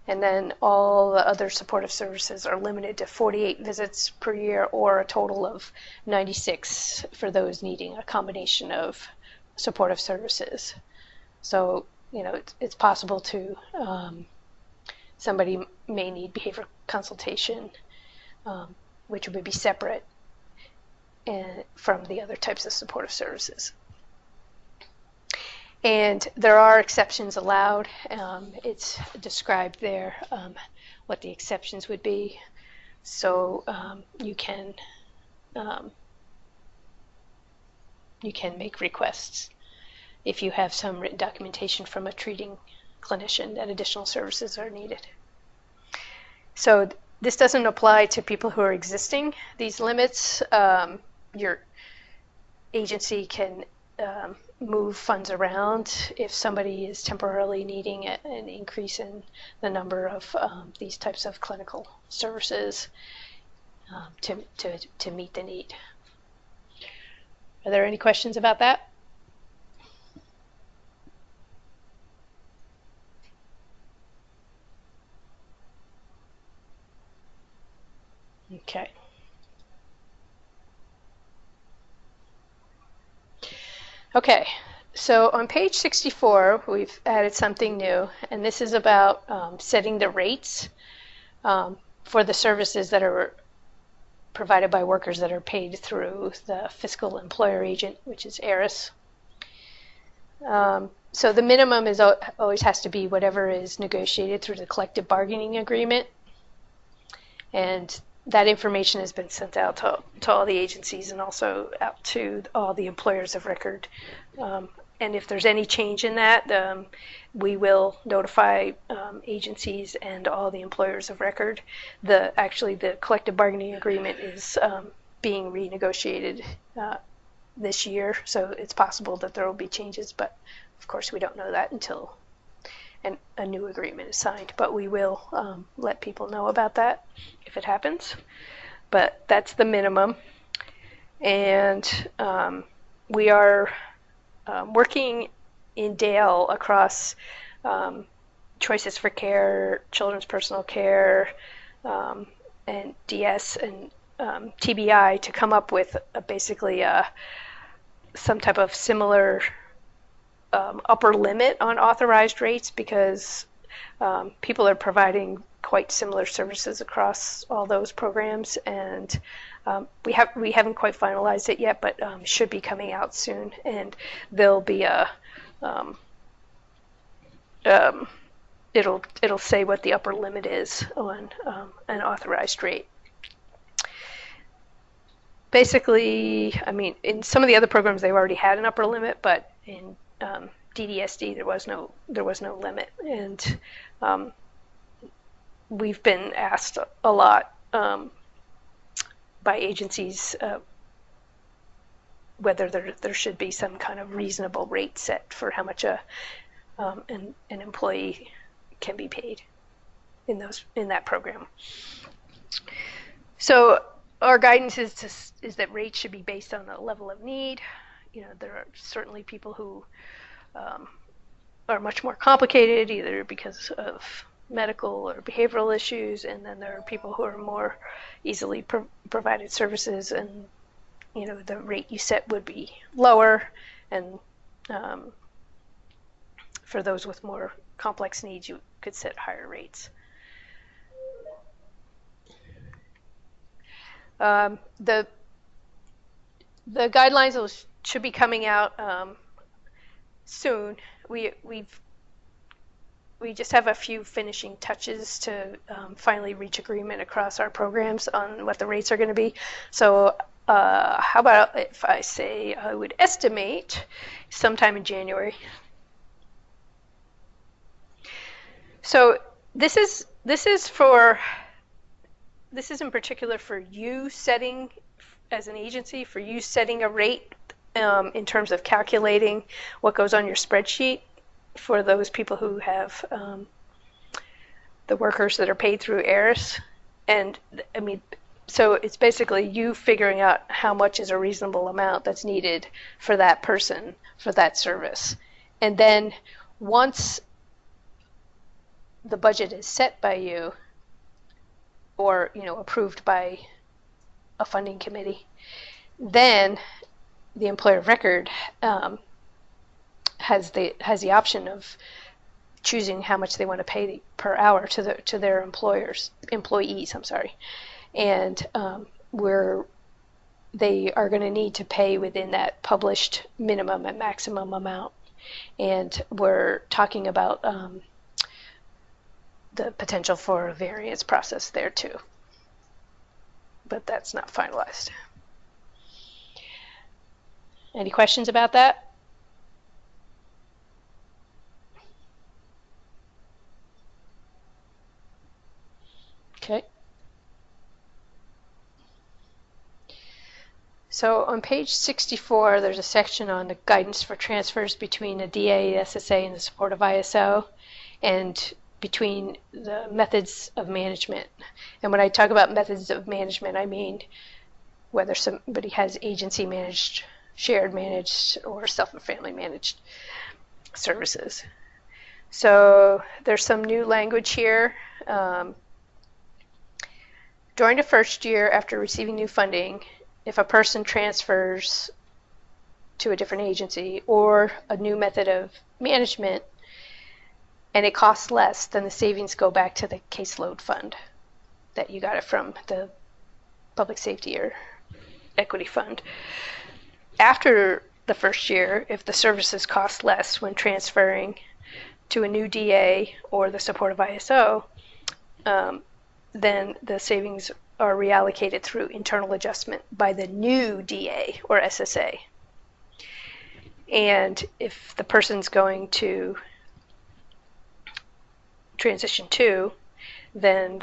And then all the other supportive services are limited to 48 visits per year or a total of 96 for those needing a combination of supportive services. So, it's possible to, somebody may need behavioral consultation, which would be separate from the other types of supportive services. And there are exceptions allowed. It's described there what the exceptions would be. So you can make requests if you have some written documentation from a treating clinician that additional services are needed. So this doesn't apply to people who are existing. These limits, your agency can move funds around if somebody is temporarily needing an increase in the number of these types of clinical services to meet the need. Are there any questions about that? Okay. Okay, so on page 64, we've added something new, and this is about setting the rates for the services that are provided by workers that are paid through the fiscal employer agent, which is ERIS. So the minimum is always has to be whatever is negotiated through the collective bargaining agreement, and that information has been sent out to all the agencies and also out to all the employers of record. And if there's any change in that, we will notify agencies and all the employers of record. Actually, the collective bargaining agreement is being renegotiated this year, so it's possible that there will be changes, but of course we don't know that until a new agreement is signed. But we will let people know about that if it happens. But that's the minimum. And we are working in Dale across Choices for Care, Children's Personal Care, and DS and TBI to come up with basically some type of similar upper limit on authorized rates, because people are providing quite similar services across all those programs, and we haven't quite finalized it yet, but should be coming out soon, and there'll be it'll say what the upper limit is on an authorized rate. Basically, I mean, in some of the other programs they already had an upper limit, but in DDSD there was no limit, and we've been asked a lot by agencies whether there should be some kind of reasonable rate set for how much an employee can be paid in that program. So our guidance is that rates should be based on the level of need. There are certainly people who are much more complicated, either because of medical or behavioral issues, and then there are people who are more easily provided services, and the rate you set would be lower, and for those with more complex needs you could set higher rates. The guidelines should be coming out soon. We've we just have a few finishing touches to finally reach agreement across our programs on what the rates are going to be. So how about if I say I would estimate sometime in January. So this is in particular for you setting, as an agency, for you setting a rate in terms of calculating what goes on your spreadsheet for those people who have the workers that are paid through ARIS. And I mean, so it's basically you figuring out how much is a reasonable amount that's needed for that person, for that service. And then once the budget is set by you, or approved by a funding committee, then the employer of record has the option of choosing how much they want to pay per hour to their employees. I'm sorry, and they are going to need to pay within that published minimum and maximum amount, and we're talking about the potential for a variance process there too, but that's not finalized. Any questions about that? Okay. So on page 64, there's a section on the guidance for transfers between a DA, SSA, and the support of ISO, and between the methods of management. And when I talk about methods of management, I mean whether somebody has agency managed, shared managed, or self and family managed services. So there's some new language here. During the first year after receiving new funding, if a person transfers to a different agency or a new method of management, and it costs less, then the savings go back to the caseload fund that you got it from, the public safety or equity fund. After the first year, if the services cost less when transferring to a new DA or the support of ISO, then the savings are reallocated through internal adjustment by the new DA or SSA. And if the person's going to transition 2, then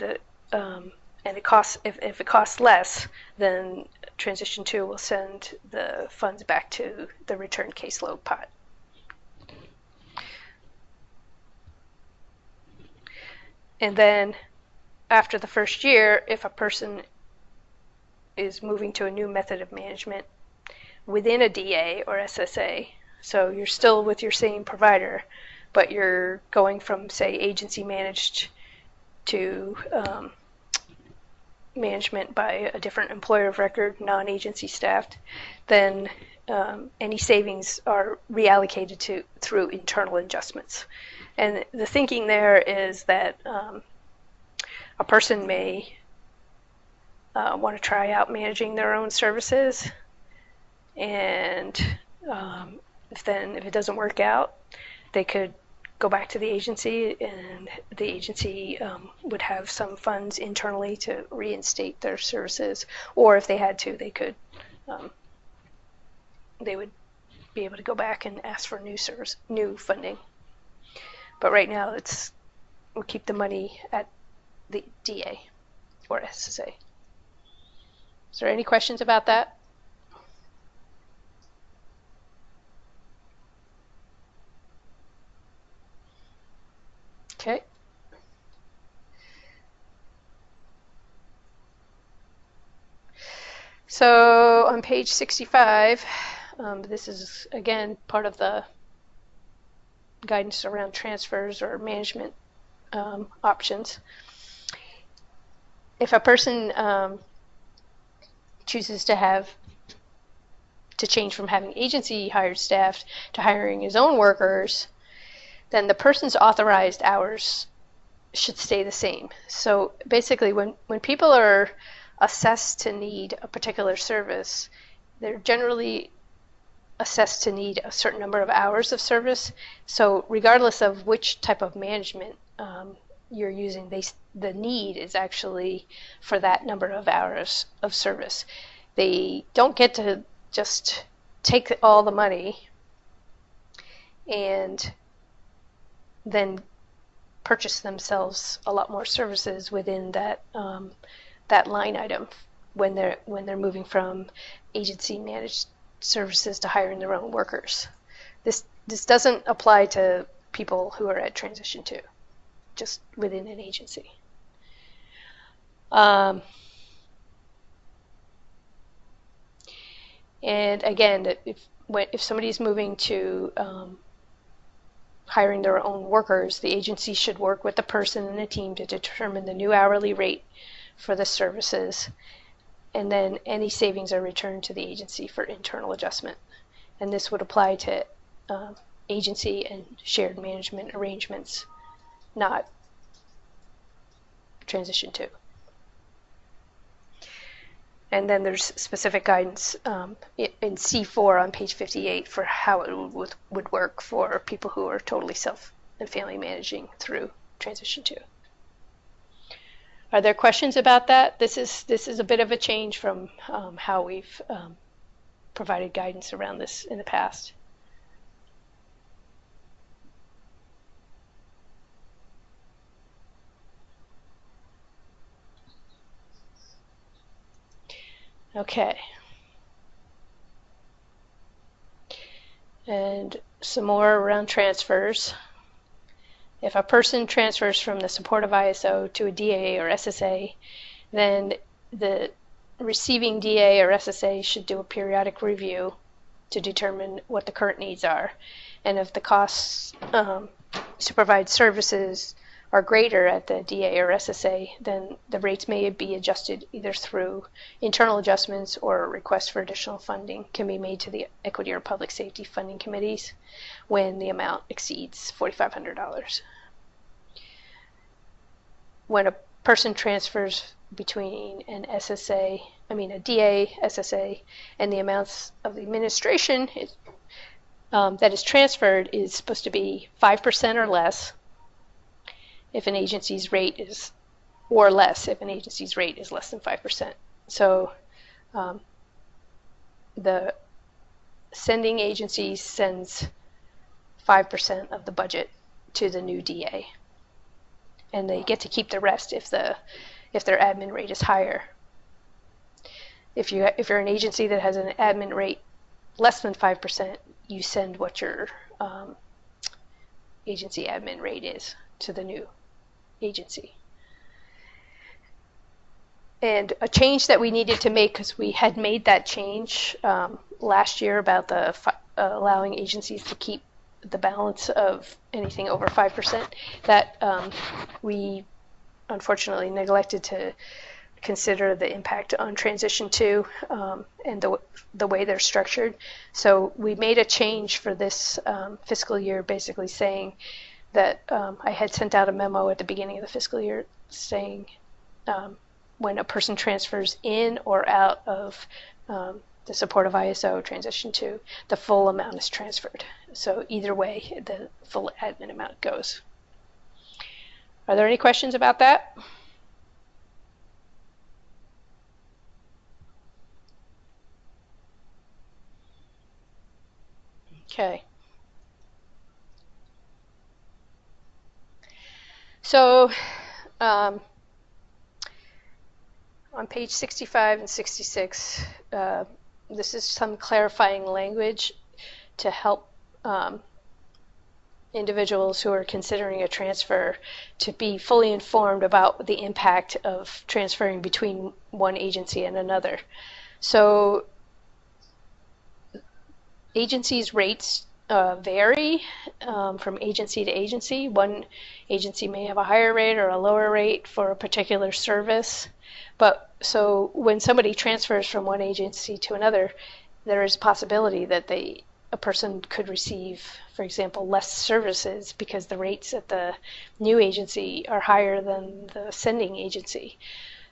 and it costs, if it costs less, then transition 2 will send the funds back to the return caseload pot. And then after the first year, if a person is moving to a new method of management within a DA or SSA, so you're still with your same provider, but you're going from, say, agency managed to management by a different employer of record, non-agency staffed, then any savings are reallocated through internal adjustments. And the thinking there is that a person may want to try out managing their own services, and if it doesn't work out, they could go back to the agency, and the agency would have some funds internally to reinstate their services, or if they had to, they would be able to go back and ask for new funding. But right now, we'll keep the money at the DA or SSA. Is there any questions about that? Okay. So on page 65, this is again part of the guidance around transfers or management options. If a person chooses to change from having agency hired staff to hiring his own workers, then the person's authorized hours should stay the same. So basically, when people are assessed to need a particular service, they're generally assessed to need a certain number of hours of service. So regardless of which type of management you're using, the need is actually for that number of hours of service. They don't get to just take all the money and then purchase themselves a lot more services within that that line item when they're moving from agency managed services to hiring their own workers. This doesn't apply to people who are at transition 2, just within an agency. And again, if somebody's moving to hiring their own workers, the agency should work with the person and the team to determine the new hourly rate for the services, and then any savings are returned to the agency for internal adjustment. And this would apply to agency and shared management arrangements, not transition 2. And then there's specific guidance in C4 on page 58 for how it would work for people who are totally self and family managing through transition 2. Are there questions about that? This is a bit of a change from how we've provided guidance around this in the past. Okay. And some more around transfers. If a person transfers from the supportive ISO to a DA or SSA, then the receiving DA or SSA should do a periodic review to determine what the current needs are. And if the costs to provide services are greater at the DA or SSA, then the rates may be adjusted either through internal adjustments or a request for additional funding can be made to the Equity or Public Safety funding committees when the amount exceeds $4,500. When a person transfers between a DA, SSA, and the amounts of the administration that is transferred is supposed to be 5% or less if an agency's rate is, or less if an agency's rate is less than 5%. So the sending agency sends 5% of the budget to the new DA, and they get to keep the rest if their admin rate is higher. If you're an agency that has an admin rate less than 5%, you send what your agency admin rate is to the new agency. And a change that we needed to make, because we had made that change last year about the allowing agencies to keep the balance of anything over 5%, that we unfortunately neglected to consider the impact on transition 2 and the way they're structured. So we made a change for this fiscal year, basically saying that I had sent out a memo at the beginning of the fiscal year saying when a person transfers in or out of the supportive ISO transition 2, the full amount is transferred. So either way, the full admin amount goes. Are there any questions about that? Okay. So on page 65 and 66, this is some clarifying language to help individuals who are considering a transfer to be fully informed about the impact of transferring between one agency and another. So agencies' rates vary from agency to agency. One agency may have a higher rate or a lower rate for a particular service. But so when somebody transfers from one agency to another, there is a possibility that a person could receive, for example, less services because the rates at the new agency are higher than the sending agency.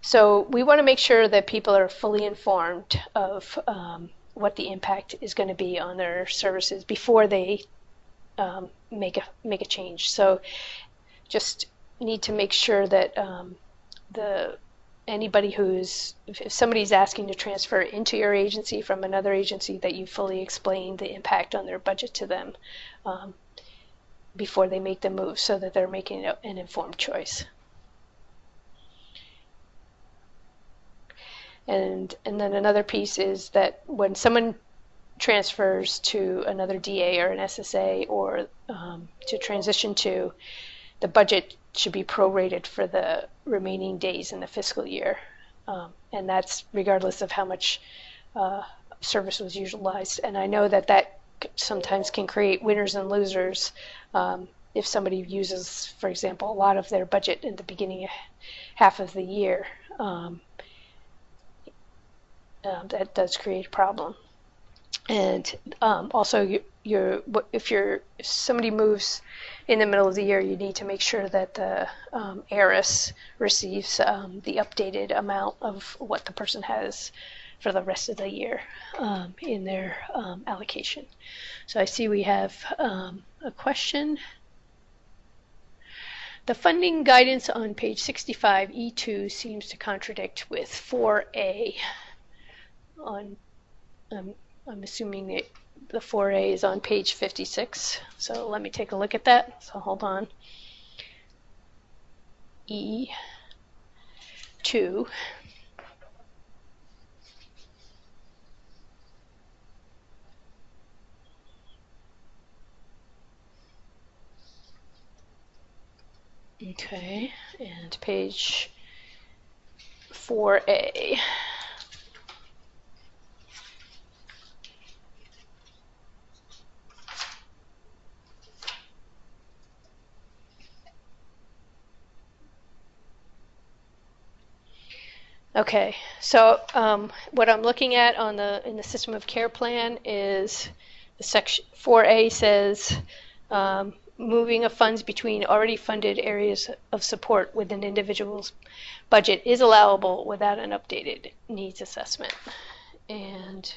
So we want to make sure that people are fully informed of what the impact is going to be on their services before they make a change. So just need to make sure that anybody if somebody's asking to transfer into your agency from another agency, that you fully explain the impact on their budget to them before they make the move, so that they're making an informed choice. And then another piece is that when someone transfers to another DA or an SSA, or to transition to, the budget should be prorated for the remaining days in the fiscal year. And that's regardless of how much service was utilized. And I know that sometimes can create winners and losers. If somebody uses, for example, a lot of their budget in the beginning half of the year, that does create a problem. And also, if somebody moves in the middle of the year, you need to make sure that the heiress receives the updated amount of what the person has for the rest of the year in their allocation. So I see we have a question. The funding guidance on page 65, E2, seems to contradict with 4A. I'm assuming the 4A is on page 56. So let me take a look at that. So hold on. E2. Okay, and page 4A. Okay, so what I'm looking at in the system of care plan is the section 4A says moving of funds between already funded areas of support with an individual's budget is allowable without an updated needs assessment. And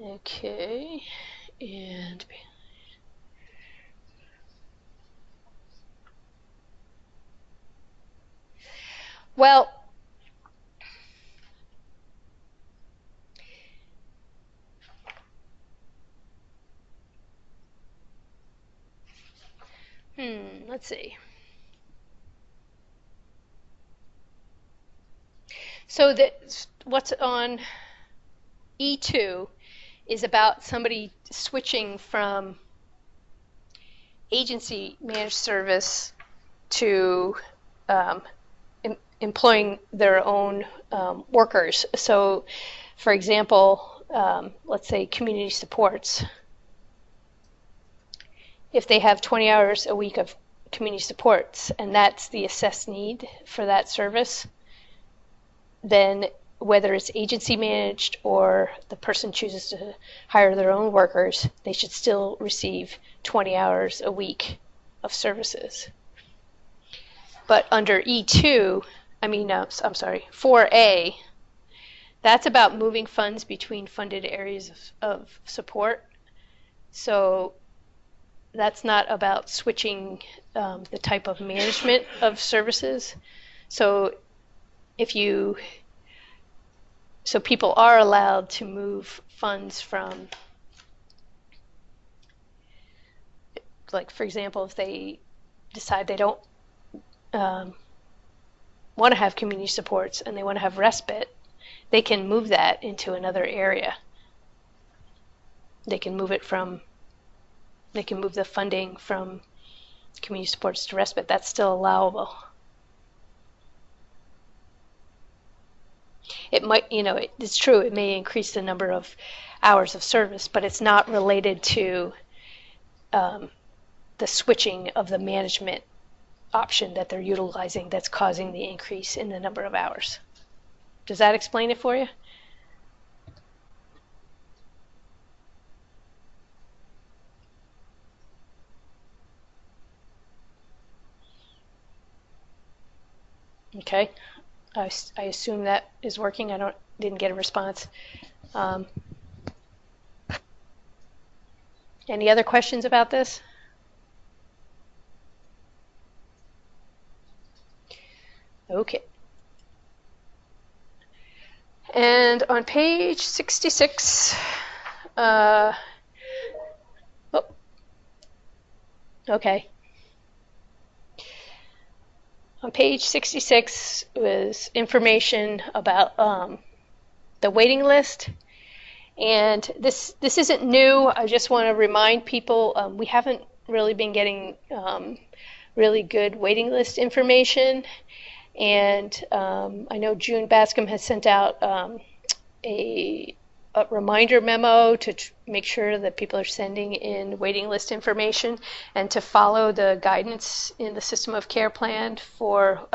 okay, and well, let's see. So what's on E2 is about somebody switching from agency managed service to employing their own workers. So, for example, let's say community supports. If they have 20 hours a week of community supports, and that's the assessed need for that service, then whether it's agency managed or the person chooses to hire their own workers, they should still receive 20 hours a week of services. But under E2, I'm sorry, 4A, that's about moving funds between funded areas of support. So that's not about switching the type of management of services. So people are allowed to move funds from, like, for example, if they decide they don't want to have community supports and they want to have respite, they can move that into another area. They can move the funding from community supports to respite. That's still allowable. It might, it's true, it may increase the number of hours of service, but it's not related to the switching of the management option that they're utilizing that's causing the increase in the number of hours. Does that explain it for you? Okay, I assume that is working. Didn't get a response. Um, any other questions about this? Okay. And on page 66, oh, okay. On page 66 was information about the waiting list. And this isn't new. I just want to remind people we haven't really been getting really good waiting list information. And I know June Bascom has sent out a reminder memo to make sure that people are sending in waiting list information and to follow the guidance in the system of care plan for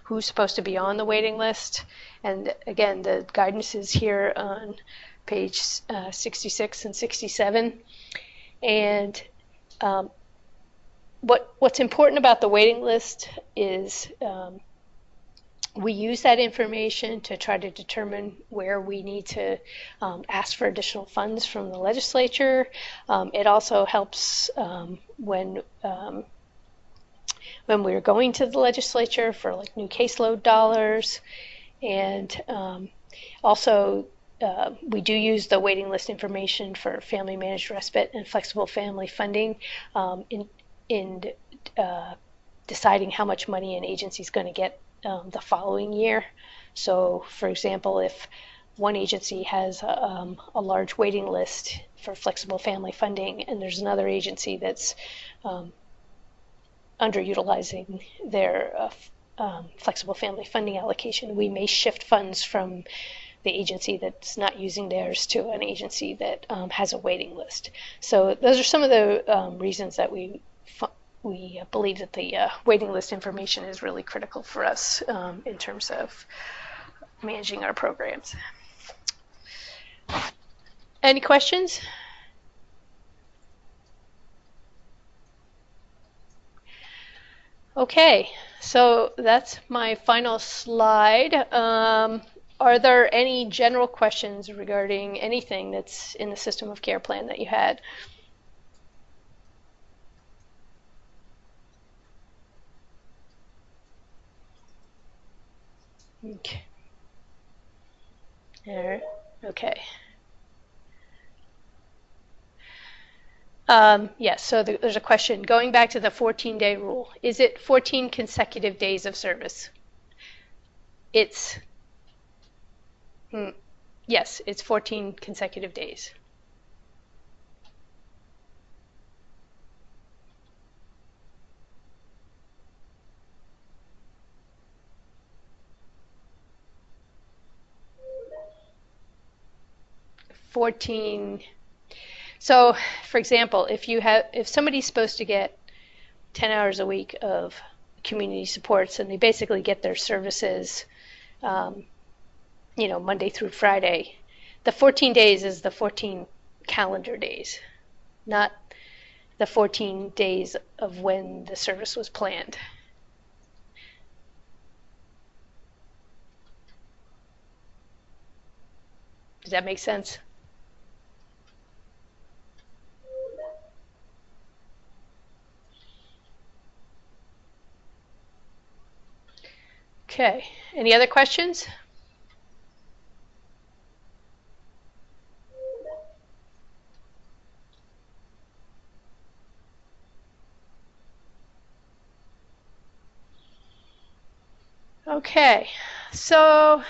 who's supposed to be on the waiting list. And again, the guidance is here on page 66 and 67. And what's important about the waiting list is we use that information to try to determine where we need to ask for additional funds from the legislature. It also helps when we're going to the legislature for like new caseload dollars. And also we do use the waiting list information for family managed respite and flexible family funding in deciding how much money an agency is going to get the following year. So, for example, if one agency has a large waiting list for flexible family funding and there's another agency that's underutilizing their flexible family funding allocation, we may shift funds from the agency that's not using theirs to an agency that has a waiting list. So those are some of the reasons that we believe that the waiting list information is really critical for us in terms of managing our programs. Any questions? Okay, so that's my final slide. Are there any general questions regarding anything that's in the system of care plan that you had? Okay. All right. Okay. Yes, so there's a question. Going back to the 14-day rule, is it 14 consecutive days of service? It's, yes, it's 14 consecutive days. So, for example, if somebody's supposed to get 10 hours a week of community supports and they basically get their services, Monday through Friday, the 14 days is the 14 calendar days, not the 14 days of when the service was planned. Does that make sense? Okay, any other questions? Okay, so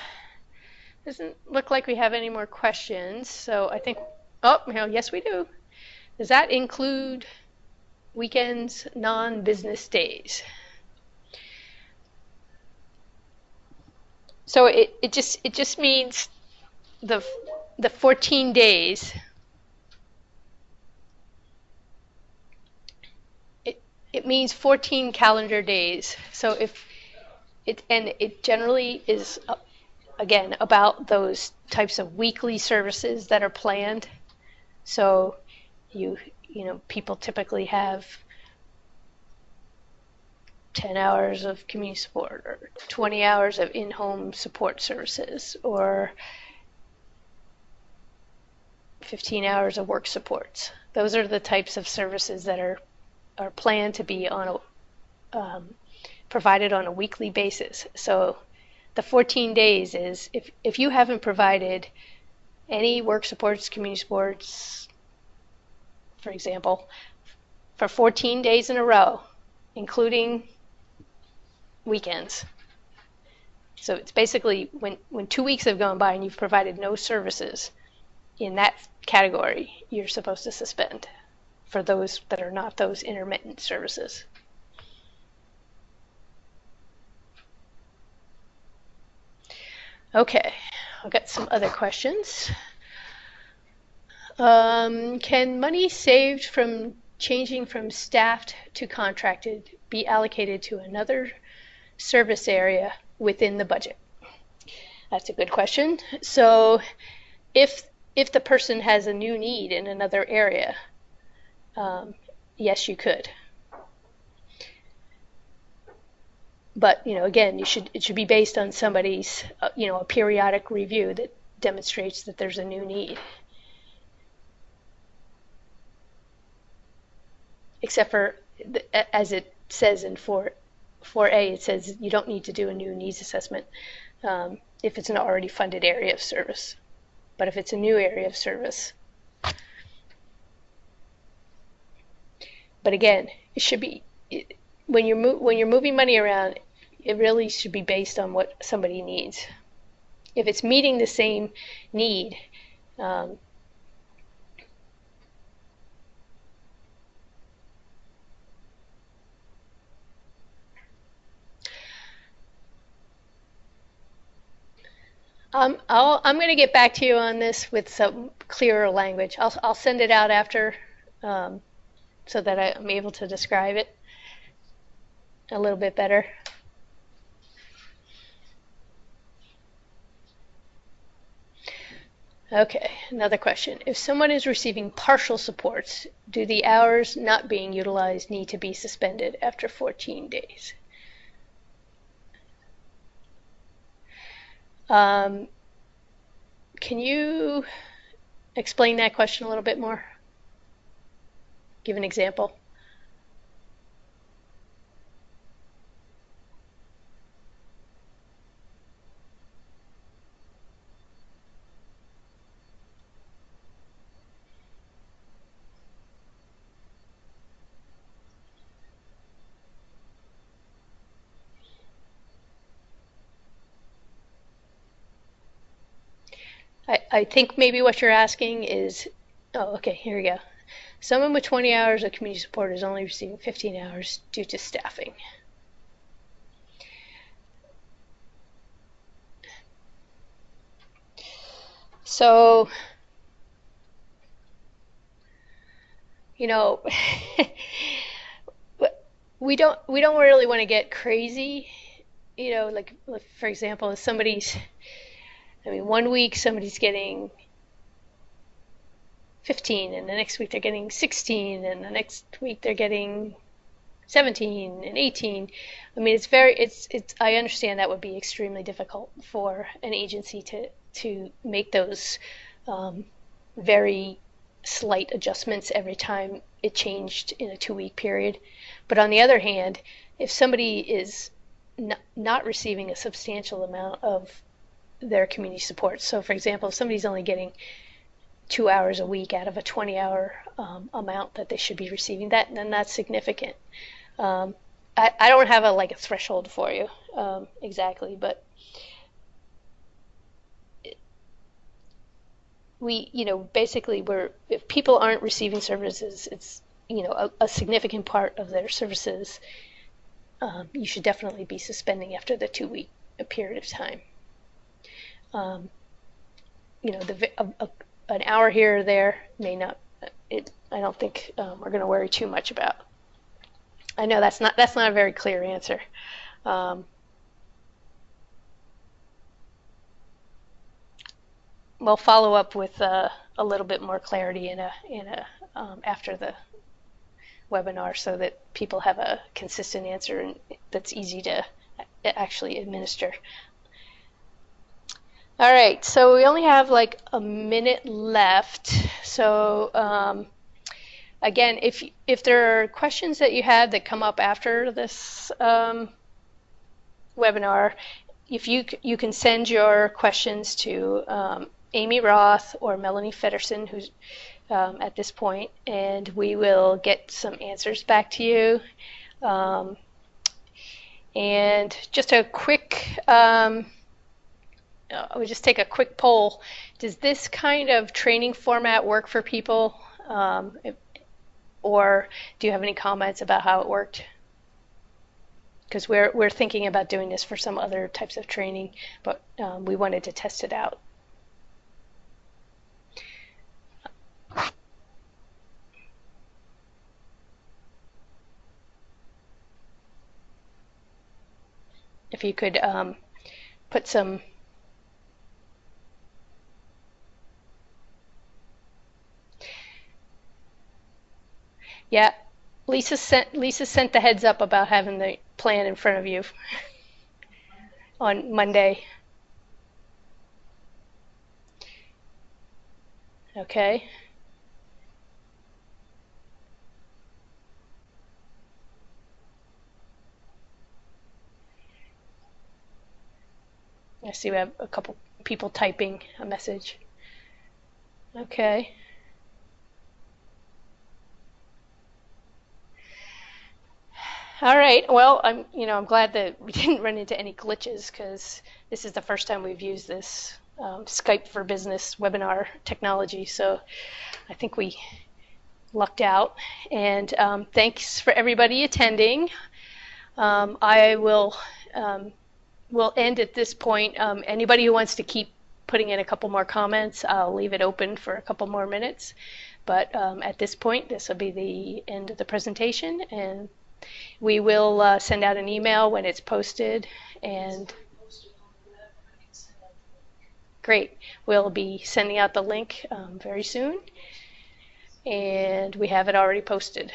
doesn't look like we have any more questions. So I think, yes we do. Does that include weekends, non-business days? So it just means the 14 days. It means 14 calendar days. So it generally is again about those types of weekly services that are planned. So people typically have 10 hours of community support, or 20 hours of in-home support services, or 15 hours of work supports. Those are the types of services that are planned to be on provided on a weekly basis. So the 14 days is if you haven't provided any work supports, community supports, for example, for 14 days in a row, including weekends. So it's basically when 2 weeks have gone by and you've provided no services in that category, you're supposed to suspend for those that are not those intermittent services. Okay, I've got some other questions. Can money saved from changing from staffed to contracted be allocated to another service area within the budget? That's a good question. So if the person has a new need in another area, yes, you could. But again, it should be based on somebody's a periodic review that demonstrates that there's a new need. Except for, as it says in 4A, it says you don't need to do a new needs assessment if it's an already funded area of service. But if it's a new area of service. But again, it should be, when you're moving money around, it really should be based on what somebody needs. If it's meeting the same need, I'm going to get back to you on this with some clearer language. I'll send it out after so that I'm able to describe it a little bit better. Okay, another question. If someone is receiving partial supports, do the hours not being utilized need to be suspended after 14 days? Can you explain that question a little bit more? Give an example. I think maybe what you're asking is, oh, okay, here we go. Someone with 20 hours of community support is only receiving 15 hours due to staffing. So, we don't really want to get crazy. Like for example, if one week somebody's getting 15, and the next week they're getting 16, and the next week they're getting 17 and 18. I understand that would be extremely difficult for an agency to make those very slight adjustments every time it changed in a 2-week period. But on the other hand, if somebody is not receiving a substantial amount of their community support, so for example, if somebody's only getting 2 hours a week out of a 20-hour amount that they should be receiving, then that's significant. I don't have a threshold for you exactly, but basically if people aren't receiving services, it's a significant part of their services. You should definitely be suspending after the 2-week period of time. An hour here or there may not. I don't think we're going to worry too much about. I know that's not a very clear answer. We'll follow up with a little bit more clarity after webinar so that people have a consistent answer and that's easy to actually administer. All right, so we only have like a minute left. So again, if there are questions that you have that come up after this webinar, if you can send your questions to Amy Roth or Melanie Feddersen, who's at this point, and we will get some answers back to you. And just a quick, we just take a quick poll. Does this kind of training format work for people? Or do you have any comments about how it worked? Because we're thinking about doing this for some other types of training, but we wanted to test it out. If you could put some yeah, Lisa sent the heads up about having the plan in front of you on Monday. Okay. I see we have a couple people typing a message. Okay. All right. Well, I'm glad that we didn't run into any glitches because this is the first time we've used this Skype for Business webinar technology. So I think we lucked out. And thanks for everybody attending. I will end at this point. Anybody who wants to keep putting in a couple more comments, I'll leave it open for a couple more minutes. But at this point, this will be the end of the presentation, and we will send out an email when it's posted. And great, we'll be sending out the link very soon, and we have it already posted.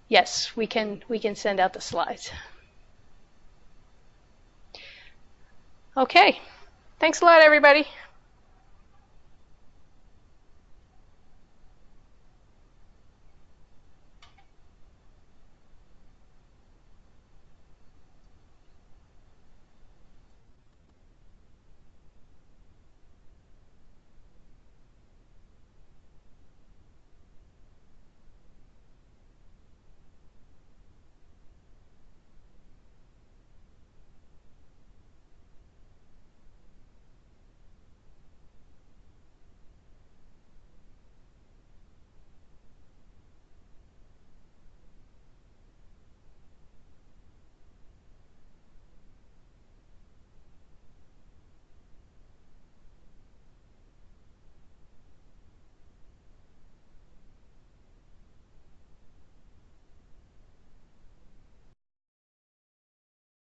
Yes, we can send out the slides. Okay, thanks a lot, everybody.